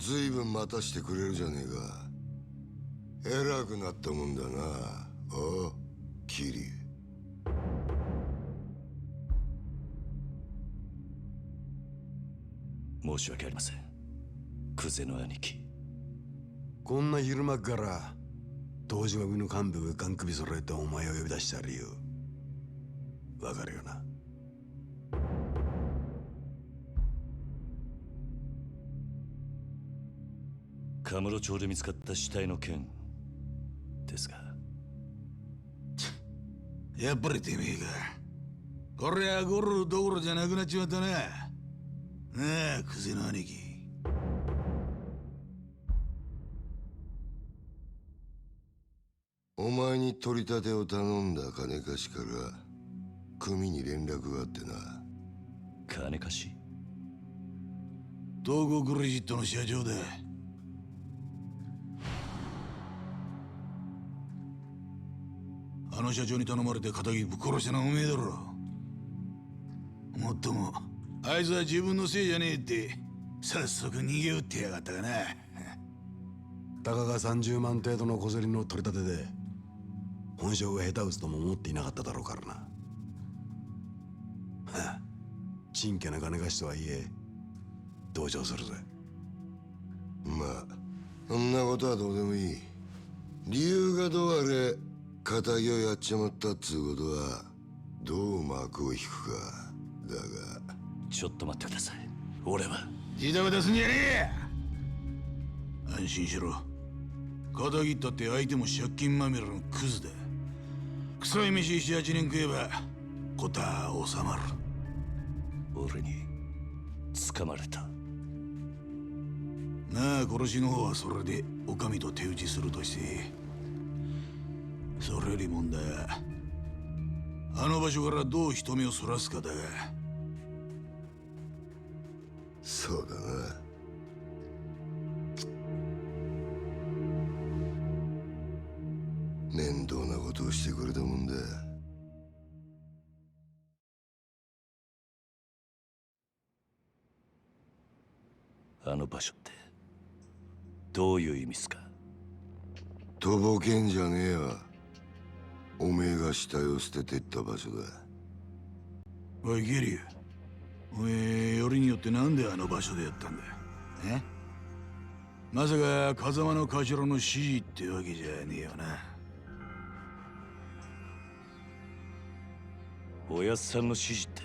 ずいぶん待たしてくれるじゃねえか。偉くなったもんだな。おう、キリ。申し訳ありません、クゼの兄貴。こんな昼間から東島組の幹部がガン首揃えてお前を呼び出した理由わかるよな。カムロ町で見つかった死体の件ですが。やっぱりてめえか。こりゃゴルどころじゃなくなっちまったな。なあ、クゼの兄貴。お前に取り立てを頼んだ金貸しから組に連絡があってな。金貸し？東郷クレジットの社長だ。あの社長に頼まれて仇ぶっ殺したのはおめえだろ。もっともあいつは自分のせいじゃねえって早速逃げ打ってやがったかな。たかが30万程度の小競りの取り立てで本性が下手打つとも思っていなかっただろうからな。はあ、ちんけな金貸しとはいえ同情するぜ。まあそんなことはどうでもいい。理由がどうあれ仇をやっちまったっつうことはどう幕を引くかだが。ちょっと待ってください。俺はジタバタすんじゃねえ。安心しろ。仇ったって相手も借金まみれのクズだ。臭い飯7、8年食えば事は収まる。俺に掴まれた。まあ殺しの方はそれでお上と手打ちするとして、それより問題はあの場所からどう人目をそらすかだが。そうだな。面倒なことをしてくれたもんだ。あの場所ってどういう意味っすか？とぼけんじゃねえわ。おめえが死体を捨ててった場所だ。おいゲリュウ、おめえよりによってなんであの場所でやったんだ。え？まさか風間の頭の指示ってわけじゃねえよな。おやっさんの指示って、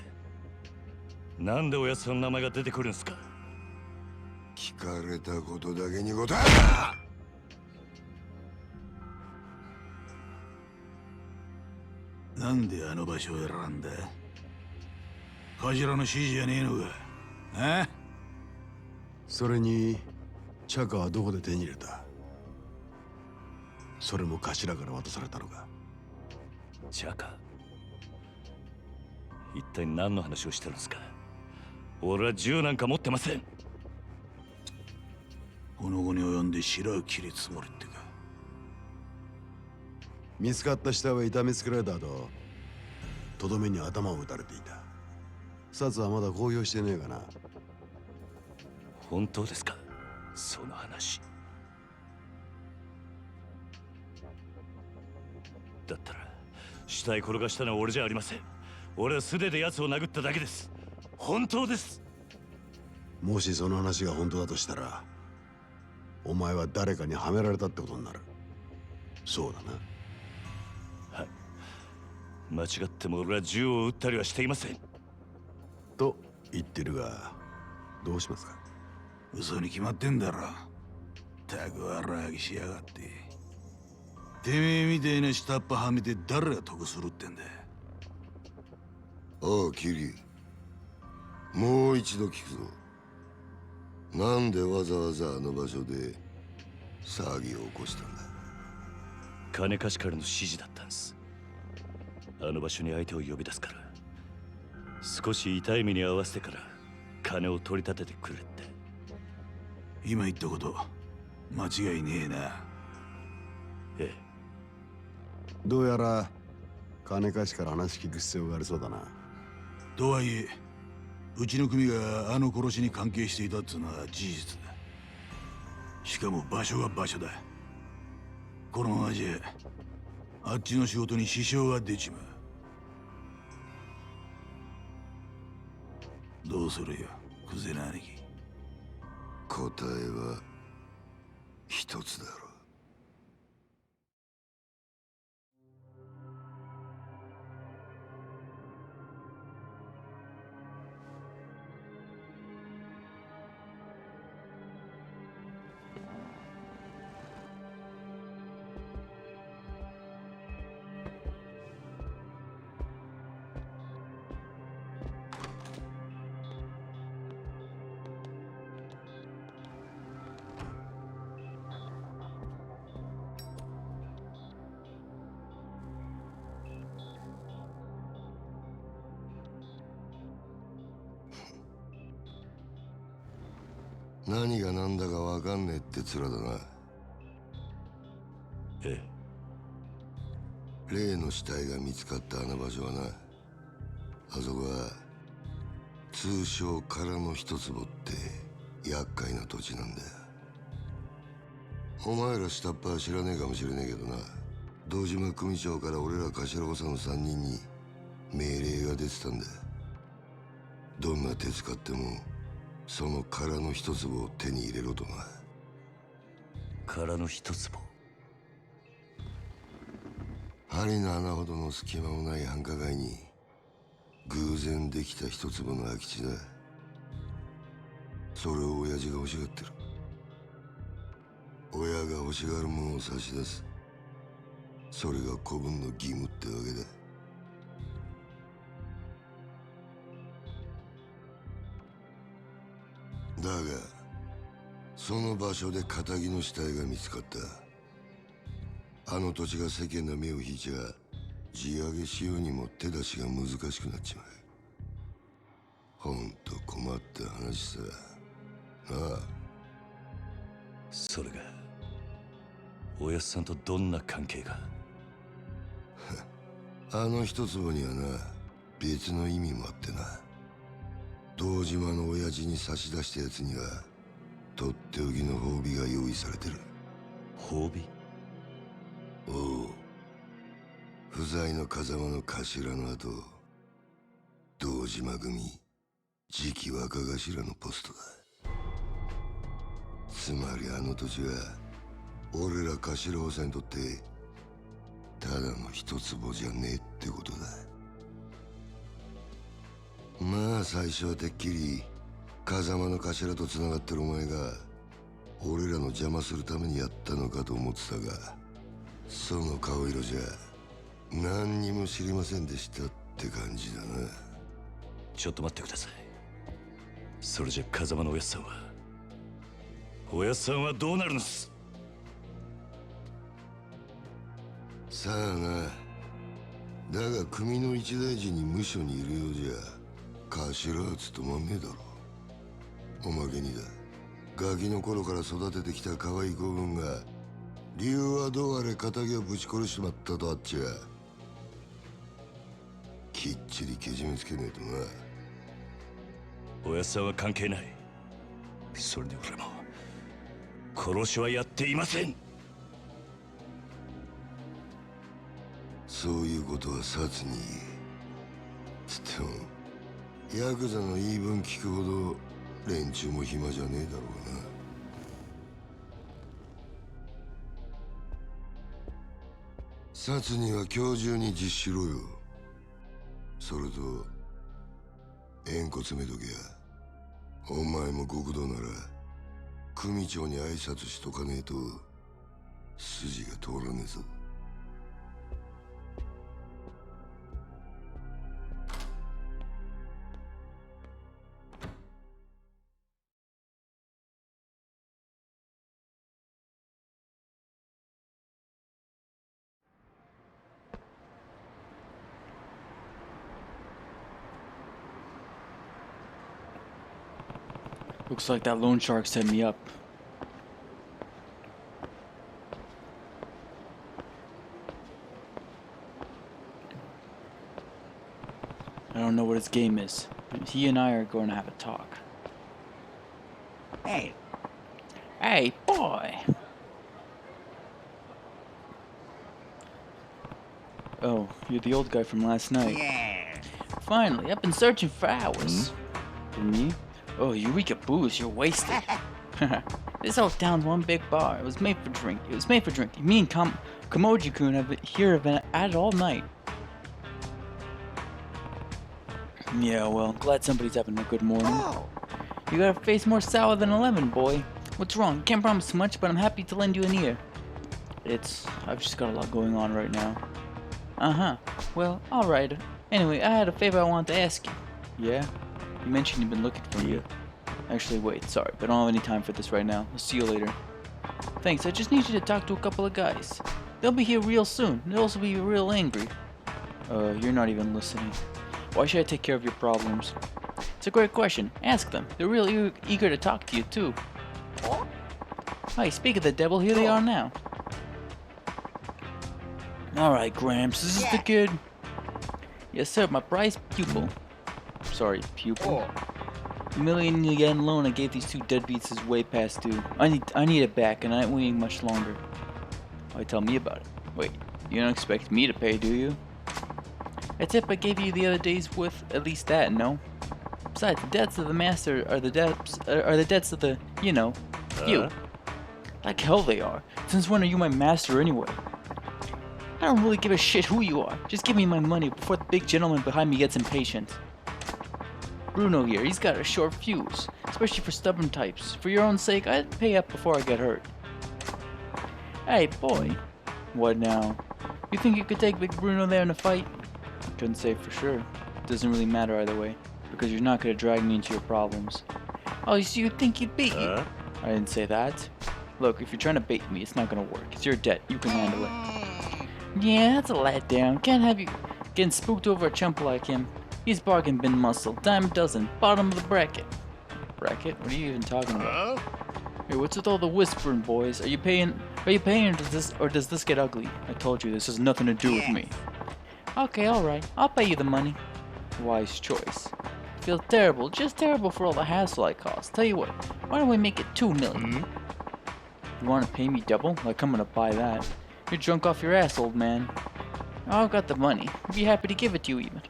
なんでおやっさんの名前が出てくるんすか？聞かれたことだけに答えろ。なんであの場所を選んだ？頭の指示じゃねえのか。あ？それにチャカはどこで手に入れた？それも頭から渡されたのか？チャカ？一体何の話をしてるんですか？俺は銃なんか持ってません。この後に及んで白を切りつもりってか。見つかった死体は痛めつけられた後、とどめに頭を打たれていた。殺はまだ公表してねえかな。本当ですか、その話？だったら死体転がしたのは俺じゃありません。俺は素手で奴を殴っただけです。本当です。もしその話が本当だとしたら、お前は誰かにはめられたってことになる。そうだな。はい、間違っても俺は銃を撃ったりはしていません。と言ってるが、どうしますか？嘘に決まってんだろ。たくわらぎしやがって。てめえみたいな下っ端はめて誰が得するってんだ。おうキリ、もう一度聞くぞ。なんでわざわざあの場所で騒ぎを起こしたんだ？金貸しからの指示だったんです。あの場所に相手を呼び出すから、少し痛い目に遭わせてから金を取り立ててくれって。今言ったこと間違いねえな。ええ。どうやら金貸しから話聞く必要がありそうだな。とはいえうちの組があの殺しに関係していたっていうのは事実だ。しかも場所が場所だ。このままじゃあっちの仕事に支障が出ちまう。どうするよ、クゼな兄貴。答えは一つだろう。何が何だか分かんねえって面だな。ええ。例の死体が見つかったあの場所はな、あそこは通称空の一坪って厄介な土地なんだよ。お前ら下っ端は知らねえかもしれねえけどな、堂島組長から俺ら頭補佐の3人に命令が出てたんだ。どんな手使ってもその空の一坪を手に入れろとな。空の一坪。針の穴ほどの隙間もない繁華街に偶然できた一坪の空き地だ。それを親父が欲しがってる。親が欲しがるものを差し出す、それが子分の義務ってわけだ。だがその場所で堅気の死体が見つかった。あの土地が世間の目を引いちゃ地上げしようにも手出しが難しくなっちまう。ほんと困った話さなあ。それがおやっさんとどんな関係が？あの一坪にはな、別の意味もあってな。堂島の親父に差し出したやつにはとっておきの褒美が用意されてる。褒美？おう。不在の風間の頭の後、堂島組次期若頭のポストだ。つまりあの土地は俺ら頭補佐にとってただの一坪じゃねえってことだ。まあ最初はてっきり風間の頭と繋がってるお前が俺らの邪魔するためにやったのかと思ってたが、その顔色じゃ何にも知りませんでしたって感じだな。ちょっと待ってください。それじゃ風間のおやっさんはどうなるんです？さあな。だが組の一大事に無所にいるようじゃ頭は務まんねえだろ。おまけにだ、ガキの頃から育ててきた可愛い子分が理由はどうあれ仇をぶち殺しちまったとあっちゃきっちりけじめつけねえとな。おやっさんは関係ない。それで俺も殺しはやっていません。そういうことは殺につってもヤクザの言い分聞くほど連中も暇じゃねえだろうな。殺には今日中に実施しろよ。それと縁故詰めとけや。お前も極道なら組長に挨拶しとかねえと筋が通らねえぞ。Looks like that loan shark set me up. I don't know what his game is. He and I are going to have a talk. Hey, Hey, boy! Oh, you're the old guy from last night. Yeah. Finally, I've been searching for hours. For me? Oh, Eureka booze, you're wasted. This whole town's one big bar. It was made for drink. It was made for drinking. Me and Kamoji-kun have been at it all night. Yeah, well, glad somebody's having a good morning. You got a face more sour than 11, boy. What's wrong? Can't promise much, but I'm happy to lend you an ear. I've just got a lot going on right now. Uh-huh. Well, alright. Anyway, I had a favor I wanted to ask you. Yeah? You mentioned you've been looking for me. Actually, wait, sorry, but I don't have any time for this right now. I'll see you later. Thanks, I just need you to talk to a couple of guys. They'll be here real soon. They'll also be real angry. You're not even listening. Why should I take care of your problems? It's a great question. Ask them. They're real eager to talk to you, too. Hey, speak of the devil, here they are now. Alright, Gramps, this is the kid. Yes, sir, my prized pupil. Sorry, pupil. The $1,000,000 loan I gave these two deadbeats is way past due. I need it back, and I ain't waiting much longer. Why tell me about it? Wait, you don't expect me to pay, do you? A tip I gave you the other day's worth at least that, no? Besides, the debts of the master are the debts of the, you know, you. Like hell they are. Since when are you my master anyway? I don't really give a shit who you are. Just give me my money before the big gentleman behind me gets impatient. Bruno here, he's got a short fuse, especially for stubborn types. For your own sake, I'd pay up before I get hurt. Hey, boy. What now? You think you could take Big Bruno there in a fight? I couldn't say for sure. It doesn't really matter either way, because you're not going to drag me into your problems. Oh, so you think you'd beat me? I didn't say that. Look, if you're trying to bait me, it's not going to work. It's your debt. You can handle it. Yeah, that's a letdown. Can't have you getting spooked over a chump like him. He's bargain bin muscle, dime a dozen, bottom of the bracket. Bracket? What are you even talking about? Hey, what's with all the whispering, boys? Are you paying, or does this get ugly? I told you, this has nothing to do with me. Okay, alright, I'll pay you the money. Wise choice. Feels terrible, just terrible for all the hassle I caused. Tell you what, why don't we make it $2 million? You want to pay me double? Like I'm gonna buy that. You're drunk off your ass, old man. I've got the money. I'd be happy to give it to you even.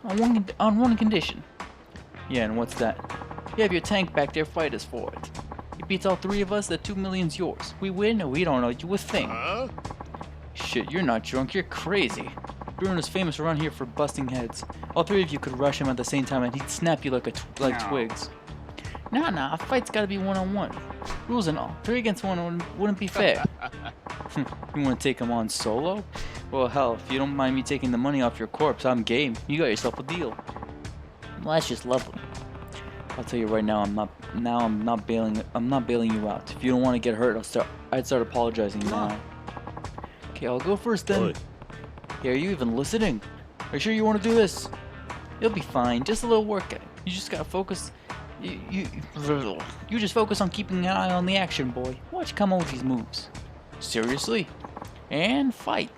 On one condition. Yeah, and what's that? You have your tank back there, fight us for it. It beats all three of us, the $2 million's yours. We win, and we don't owe you a thing. Shit, you're not drunk, you're crazy. Bruno's famous around here for busting heads. All three of you could rush him at the same time and he'd snap you like twigs. Nah, a fight's gotta be one-on-one. Rules and all. 3 against 1 wouldn't be fair. You wanna take him on solo? Well, hell, if you don't mind me taking the money off your corpse, I'm game. You got yourself a deal. Well, that's just lovely. I'll tell you right now, I'm not bailing you out. If you don't want to get hurt, I'd start apologizing now. Okay, I'll go first then. Hey, are you even listening? Are you sure you want to do this? You'll be fine. Just a little workout. You just gotta focus. You just focus on keeping an eye on the action, boy. Watch Kamoji's moves. Seriously? And fight.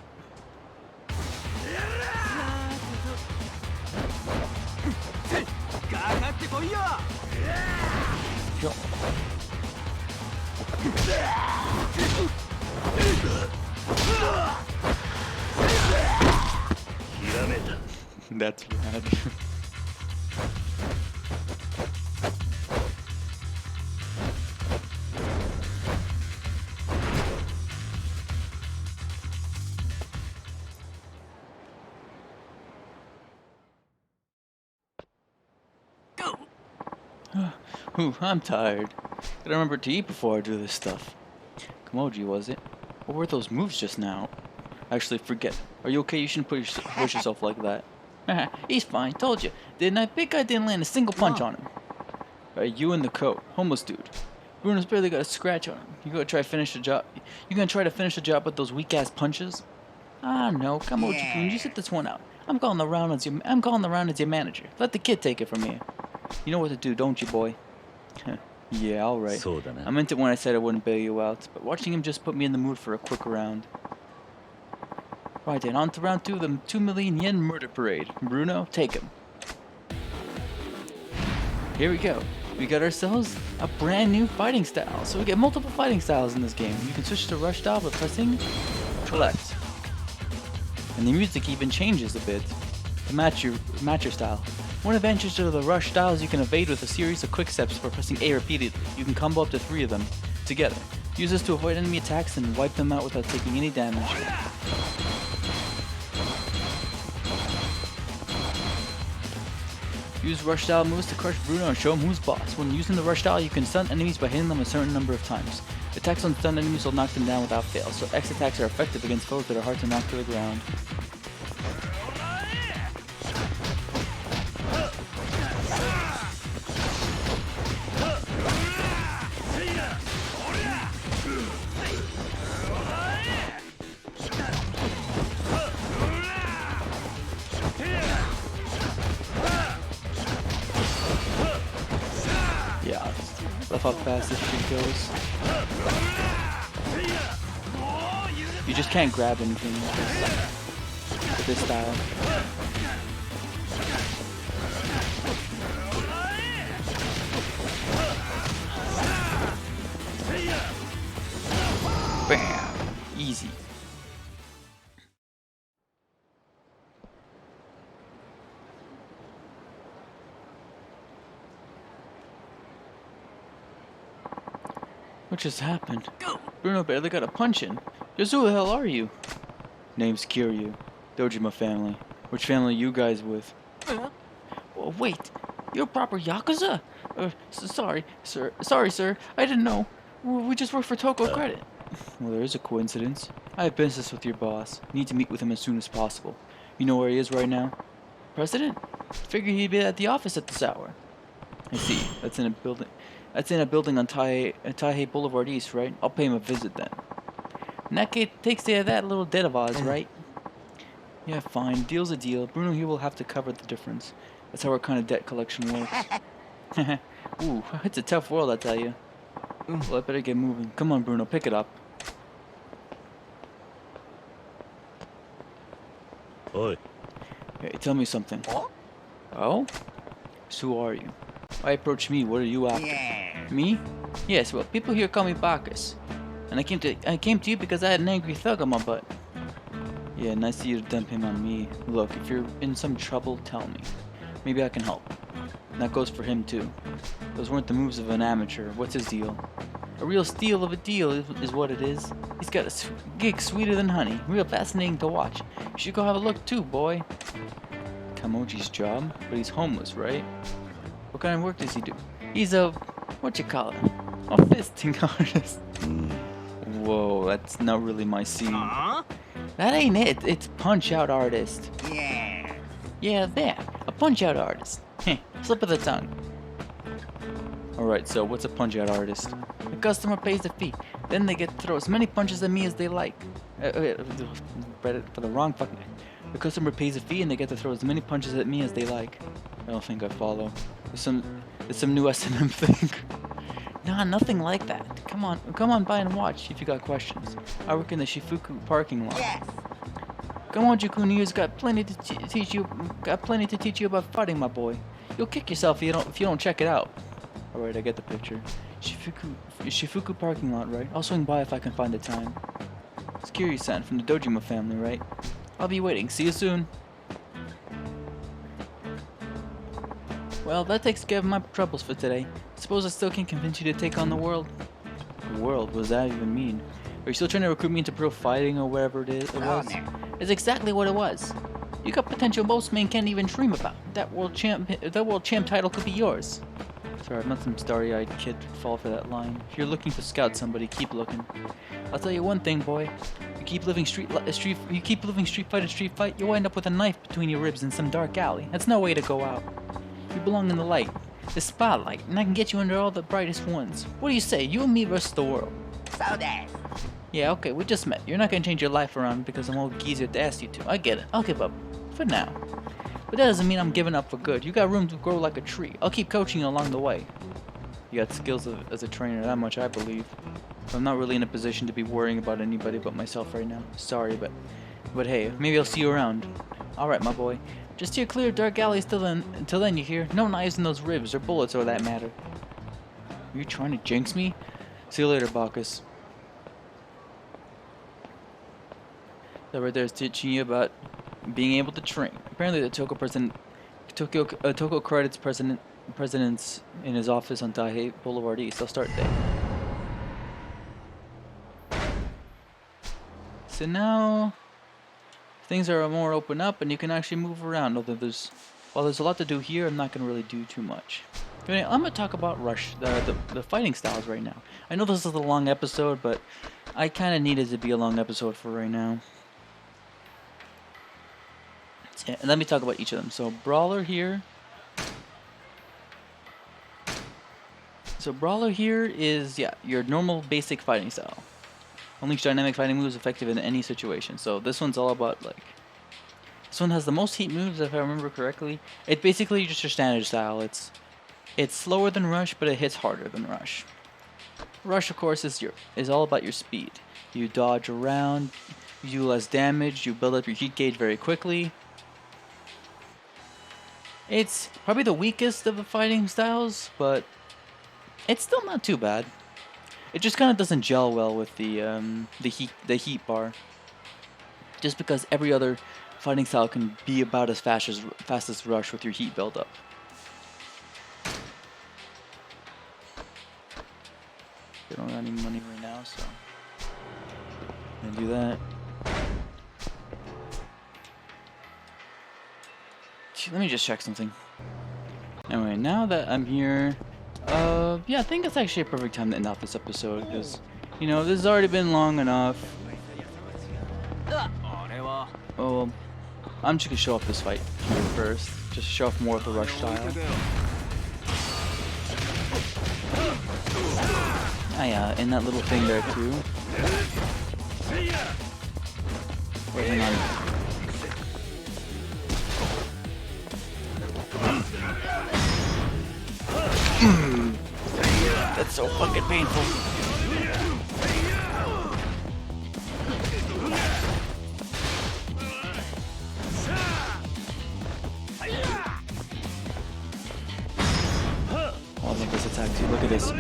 That's rad. Ooh, I'm tired. Gotta remember to eat before I do this stuff. Kamoji, was it? What were those moves just now? Actually, forget. Are you okay? You shouldn't push yourself like that. He's fine. Told you. Didn't I? Big guy didn't land a single punch on him. Alright, you in the coat. Homeless dude. Bruno's barely got a scratch on him. You gonna try to finish the job? You gonna try to finish the job with those weak ass punches? Ah, no. Kamoji-kun, you sit this one out. I'm calling the round as your manager. Let the kid take it from here. You know what to do, don't you, boy? Yeah, alright. I meant it when I said I wouldn't bail you out, but watching him just put me in the mood for a quick round. Right then, on to round 2 of the 2 million yen murder parade. Bruno, take him. Here we go. we got ourselves a brand new fighting style. So we get multiple fighting styles in this game. You can switch to rush style by pressing select. And the music even changes a bit to match your style. One advantage to the rush style is you can evade with a series of quick steps by pressing A repeatedly. You can combo up to 3 of them together. Use this to avoid enemy attacks and wipe them out without taking any damage. Use rush style moves to crush Bruno and show him who's boss. When using the rush style, you can stun enemies by hitting them a certain number of times. Attacks on stunned enemies will knock them down without fail, so X attacks are effective against foes that are hard to knock to the ground. Yeah, love how fast this shit goes. You just can't grab anything with this style. Bam! Easy. What just happened? Bruno barely got a punch in. Just who the hell are you? Name's Kiryu. Dojima family. Which family you guys with? Oh, wait, you're a proper Yakuza? Sorry, sir. Sorry, sir. I didn't know. We just work for Toko Credit. Well, there is a coincidence. I have business with your boss. Need to meet with him as soon as possible. You know where he is right now? President? Figured he'd be at the office at this hour. I see. That's in a building. That's in a building on Taihei Boulevard East, right? I'll pay him a visit then. In that case, takes care of that little debt of ours, right? Yeah, fine. Deal's a deal. Bruno here will have to cover the difference. That's how our kind of debt collection works. Ooh, it's a tough world, I tell you. Well, I better get moving. Come on, Bruno, pick it up. Oi. Hey, tell me something. Oh? So who are you? Why approach me? What are you after? Me? Yes, well, people here call me Bacchus. And I came to you because I had an angry thug on my butt. Yeah, nice of you to dump him on me. Look, if you're in some trouble, tell me. Maybe I can help. And that goes for him too. Those weren't the moves of an amateur. What's his deal? A real steal of a deal is what it is. He's got a gig sweeter than honey. Real fascinating to watch. You should go have a look too, boy. Kamoji's job? But he's homeless, right? What kind of work does he do? He's a... what you call it? A fisting artist. Whoa, that's not really my scene. That ain't it. It's punch-out artist. Yeah, that. A punch-out artist. Heh, slip of the tongue. Alright, so what's a punch-out artist? The customer pays a fee. Then they get to throw as many punches at me as they like. Read it for the wrong fucking... The customer pays a fee and they get to throw as many punches at me as they like. I don't think I follow. There's some new S&M thing. Nah, nothing like that. Come on by and watch if you got questions. I work in the Shifuku parking lot. Yes. Kamoji-kun got plenty to teach you. Got plenty to teach you about fighting, my boy. You'll kick yourself if you don't check it out. All right, I get the picture. Shifuku parking lot, right? I'll swing by if I can find the time. It's Kiryu-san from the Dojima family, right? I'll be waiting. See you soon. Well, that takes care of my troubles for today. Suppose I still can't convince you to take on the world? The world? What does that even mean? Are you still trying to recruit me into pro fighting or whatever it was? It's exactly what it was. You got potential most men can't even dream about. That world champ title could be yours. Sorry, I'm not some starry-eyed kid to fall for that line. If you're looking to scout somebody, keep looking. I'll tell you one thing, boy. You keep living street fight to street fight, you'll end up with a knife between your ribs in some dark alley. That's no way to go out. You belong in the light, the spotlight, and I can get you under all the brightest ones. What do you say? You and me versus the world. So that. Yeah, okay, we just met. You're not gonna change your life around because I'm old geezer to ask you to. I get it. I'll give up. For now. But that doesn't mean I'm giving up for good. You got room to grow like a tree. I'll keep coaching you along the way. You got skills as a trainer, that much I believe. I'm not really in a position to be worrying about anybody but myself right now. Sorry, but hey, maybe I'll see you around. Alright, my boy. Just steer clear of dark alleys until then, you hear? No knives in those ribs or bullets or that matter. Are you trying to jinx me? See you later, Bacchus. That right there is teaching you about being able to train. Apparently, the Tokyo credits presidents in his office on Taihei Boulevard East. I'll start there. So now things are more open up, and you can actually move around. Although while there's a lot to do here, I'm not gonna really do too much. Anyway, I'm gonna talk about the fighting styles right now. I know this is a long episode, but I kind of need it to be a long episode for right now. Yeah, let me talk about each of them. So Brawler here. So Brawler here is, yeah, your normal basic fighting style. Unleash dynamic fighting moves effective in any situation. So this one's all about, like, this one has the most heat moves, if I remember correctly. It's basically just your standard style. It's slower than Rush, but it hits harder than Rush. Rush, of course, is all about your speed. You dodge around, you do less damage, you build up your heat gauge very quickly. It's probably the weakest of the fighting styles, but it's still not too bad. It just kind of doesn't gel well with the heat bar. Just because every other fighting style can be about as fast as Rush with your heat buildup. I don't got any money right now, so I'm gonna do that. Let me just check something. Anyway, now that I'm here, yeah, I think it's actually a perfect time to end off this episode, because, you know, this has already been long enough. Oh, I'm just gonna show off this fight here first, just show off more of the Rush style. Ah, yeah, and that little thing there too. Wait, hang on. That's so fucking painful. Oh, I think this attack too. Look at this.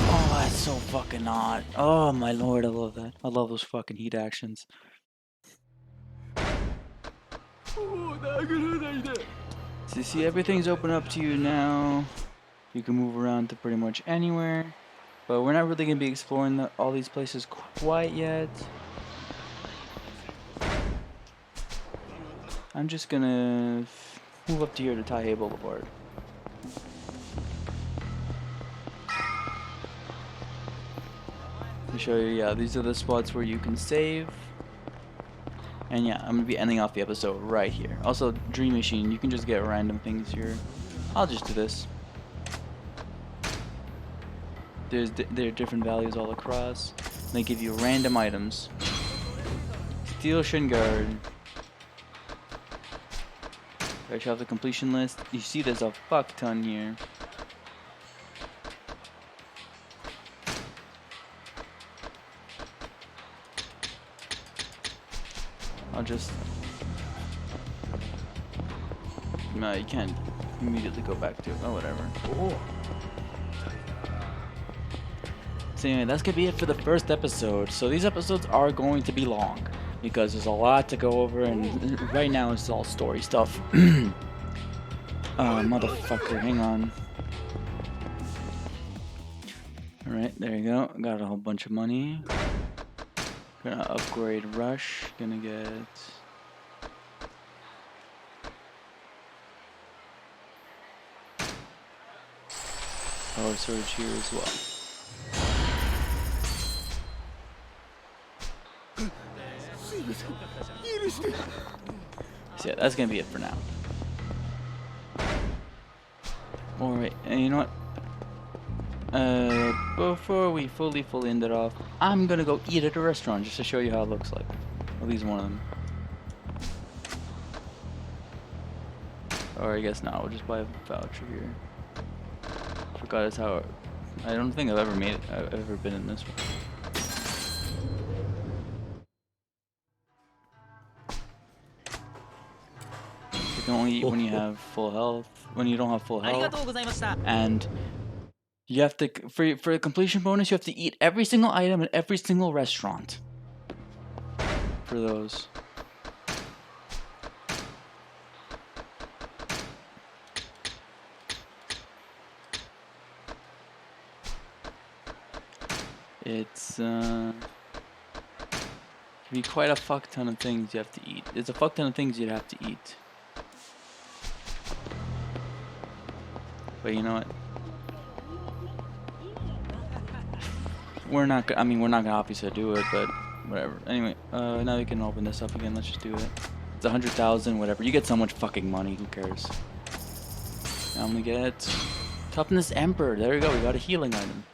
Oh, that's so fucking odd. Oh my lord, I love that. I love those fucking heat actions. So you see, everything's open up to you now. You can move around to pretty much anywhere. But we're not really going to be exploring all these places quite yet. I'm just going to move up to here to Taihei Boulevard. To show you, yeah, these are the spots where you can save. And yeah, I'm going to be ending off the episode right here. Also, Dream Machine, you can just get random things here. I'll just do this. There are different values all across. They give you random items. Steel Shin Guard. I show off the completion list. You see there's a fuck ton here. I'll just... No, you can't immediately go back to it. Oh, whatever. So anyway, that's gonna be it for the first episode. So these episodes are going to be long because there's a lot to go over, and right now it's all story stuff. Motherfucker, hang on. Alright, there you go. Got a whole bunch of money. Gonna upgrade Rush. Gonna get... Power Surge here as well. So yeah, that's gonna be it for now. Alright, and you know what? Before we fully end it off, I'm gonna go eat at a restaurant just to show you how it looks like. At least one of them. Or I guess not, we'll just buy a voucher here. Forgot it's how... I don't think I've ever been in this one. You can only eat when you have full health. when you don't have full ありが health. とうございました And you have to, for a completion bonus, you have to eat every single item at every single restaurant. For those. It's can be quite a fuck ton of things you have to eat. It's a fuck ton of things you'd have to eat. But you know what? We're not gonna obviously do it, but whatever. Anyway, now we can open this up again. Let's just do it. It's 100,000, whatever. You get so much fucking money. Who cares? Now we get Toughness Emperor. There we go. We got a healing item.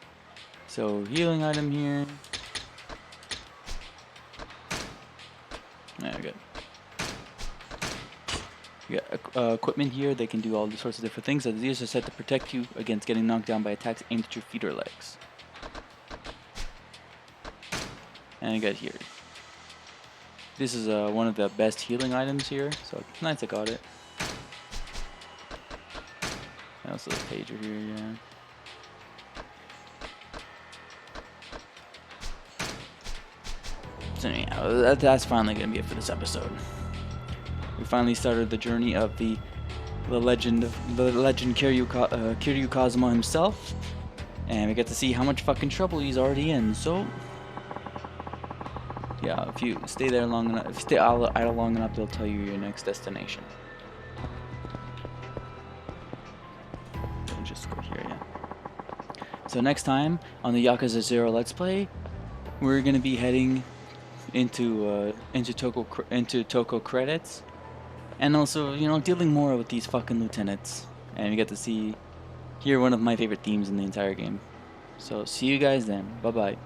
So healing item here. Yeah, good. You got equipment here. They can do all sorts of different things. These are set to protect you against getting knocked down by attacks aimed at your feet or legs. And you got here. This is one of the best healing items here, so it's nice I got it. And also the pager here, yeah. So anyhow, that's finally gonna be it for this episode. We finally started the journey of the legend Kiryu Kazuma himself, and we get to see how much fucking trouble he's already in. So yeah, if you stay there long enough, if you stay idle long enough, they'll tell you your next destination. I'll just go here, yeah. So next time on the Yakuza 0 Let's Play, we're gonna be heading into Toko credits, and also, you know, dealing more with these fucking lieutenants, and you get to hear one of my favorite themes in the entire game. So see you guys then. Bye bye.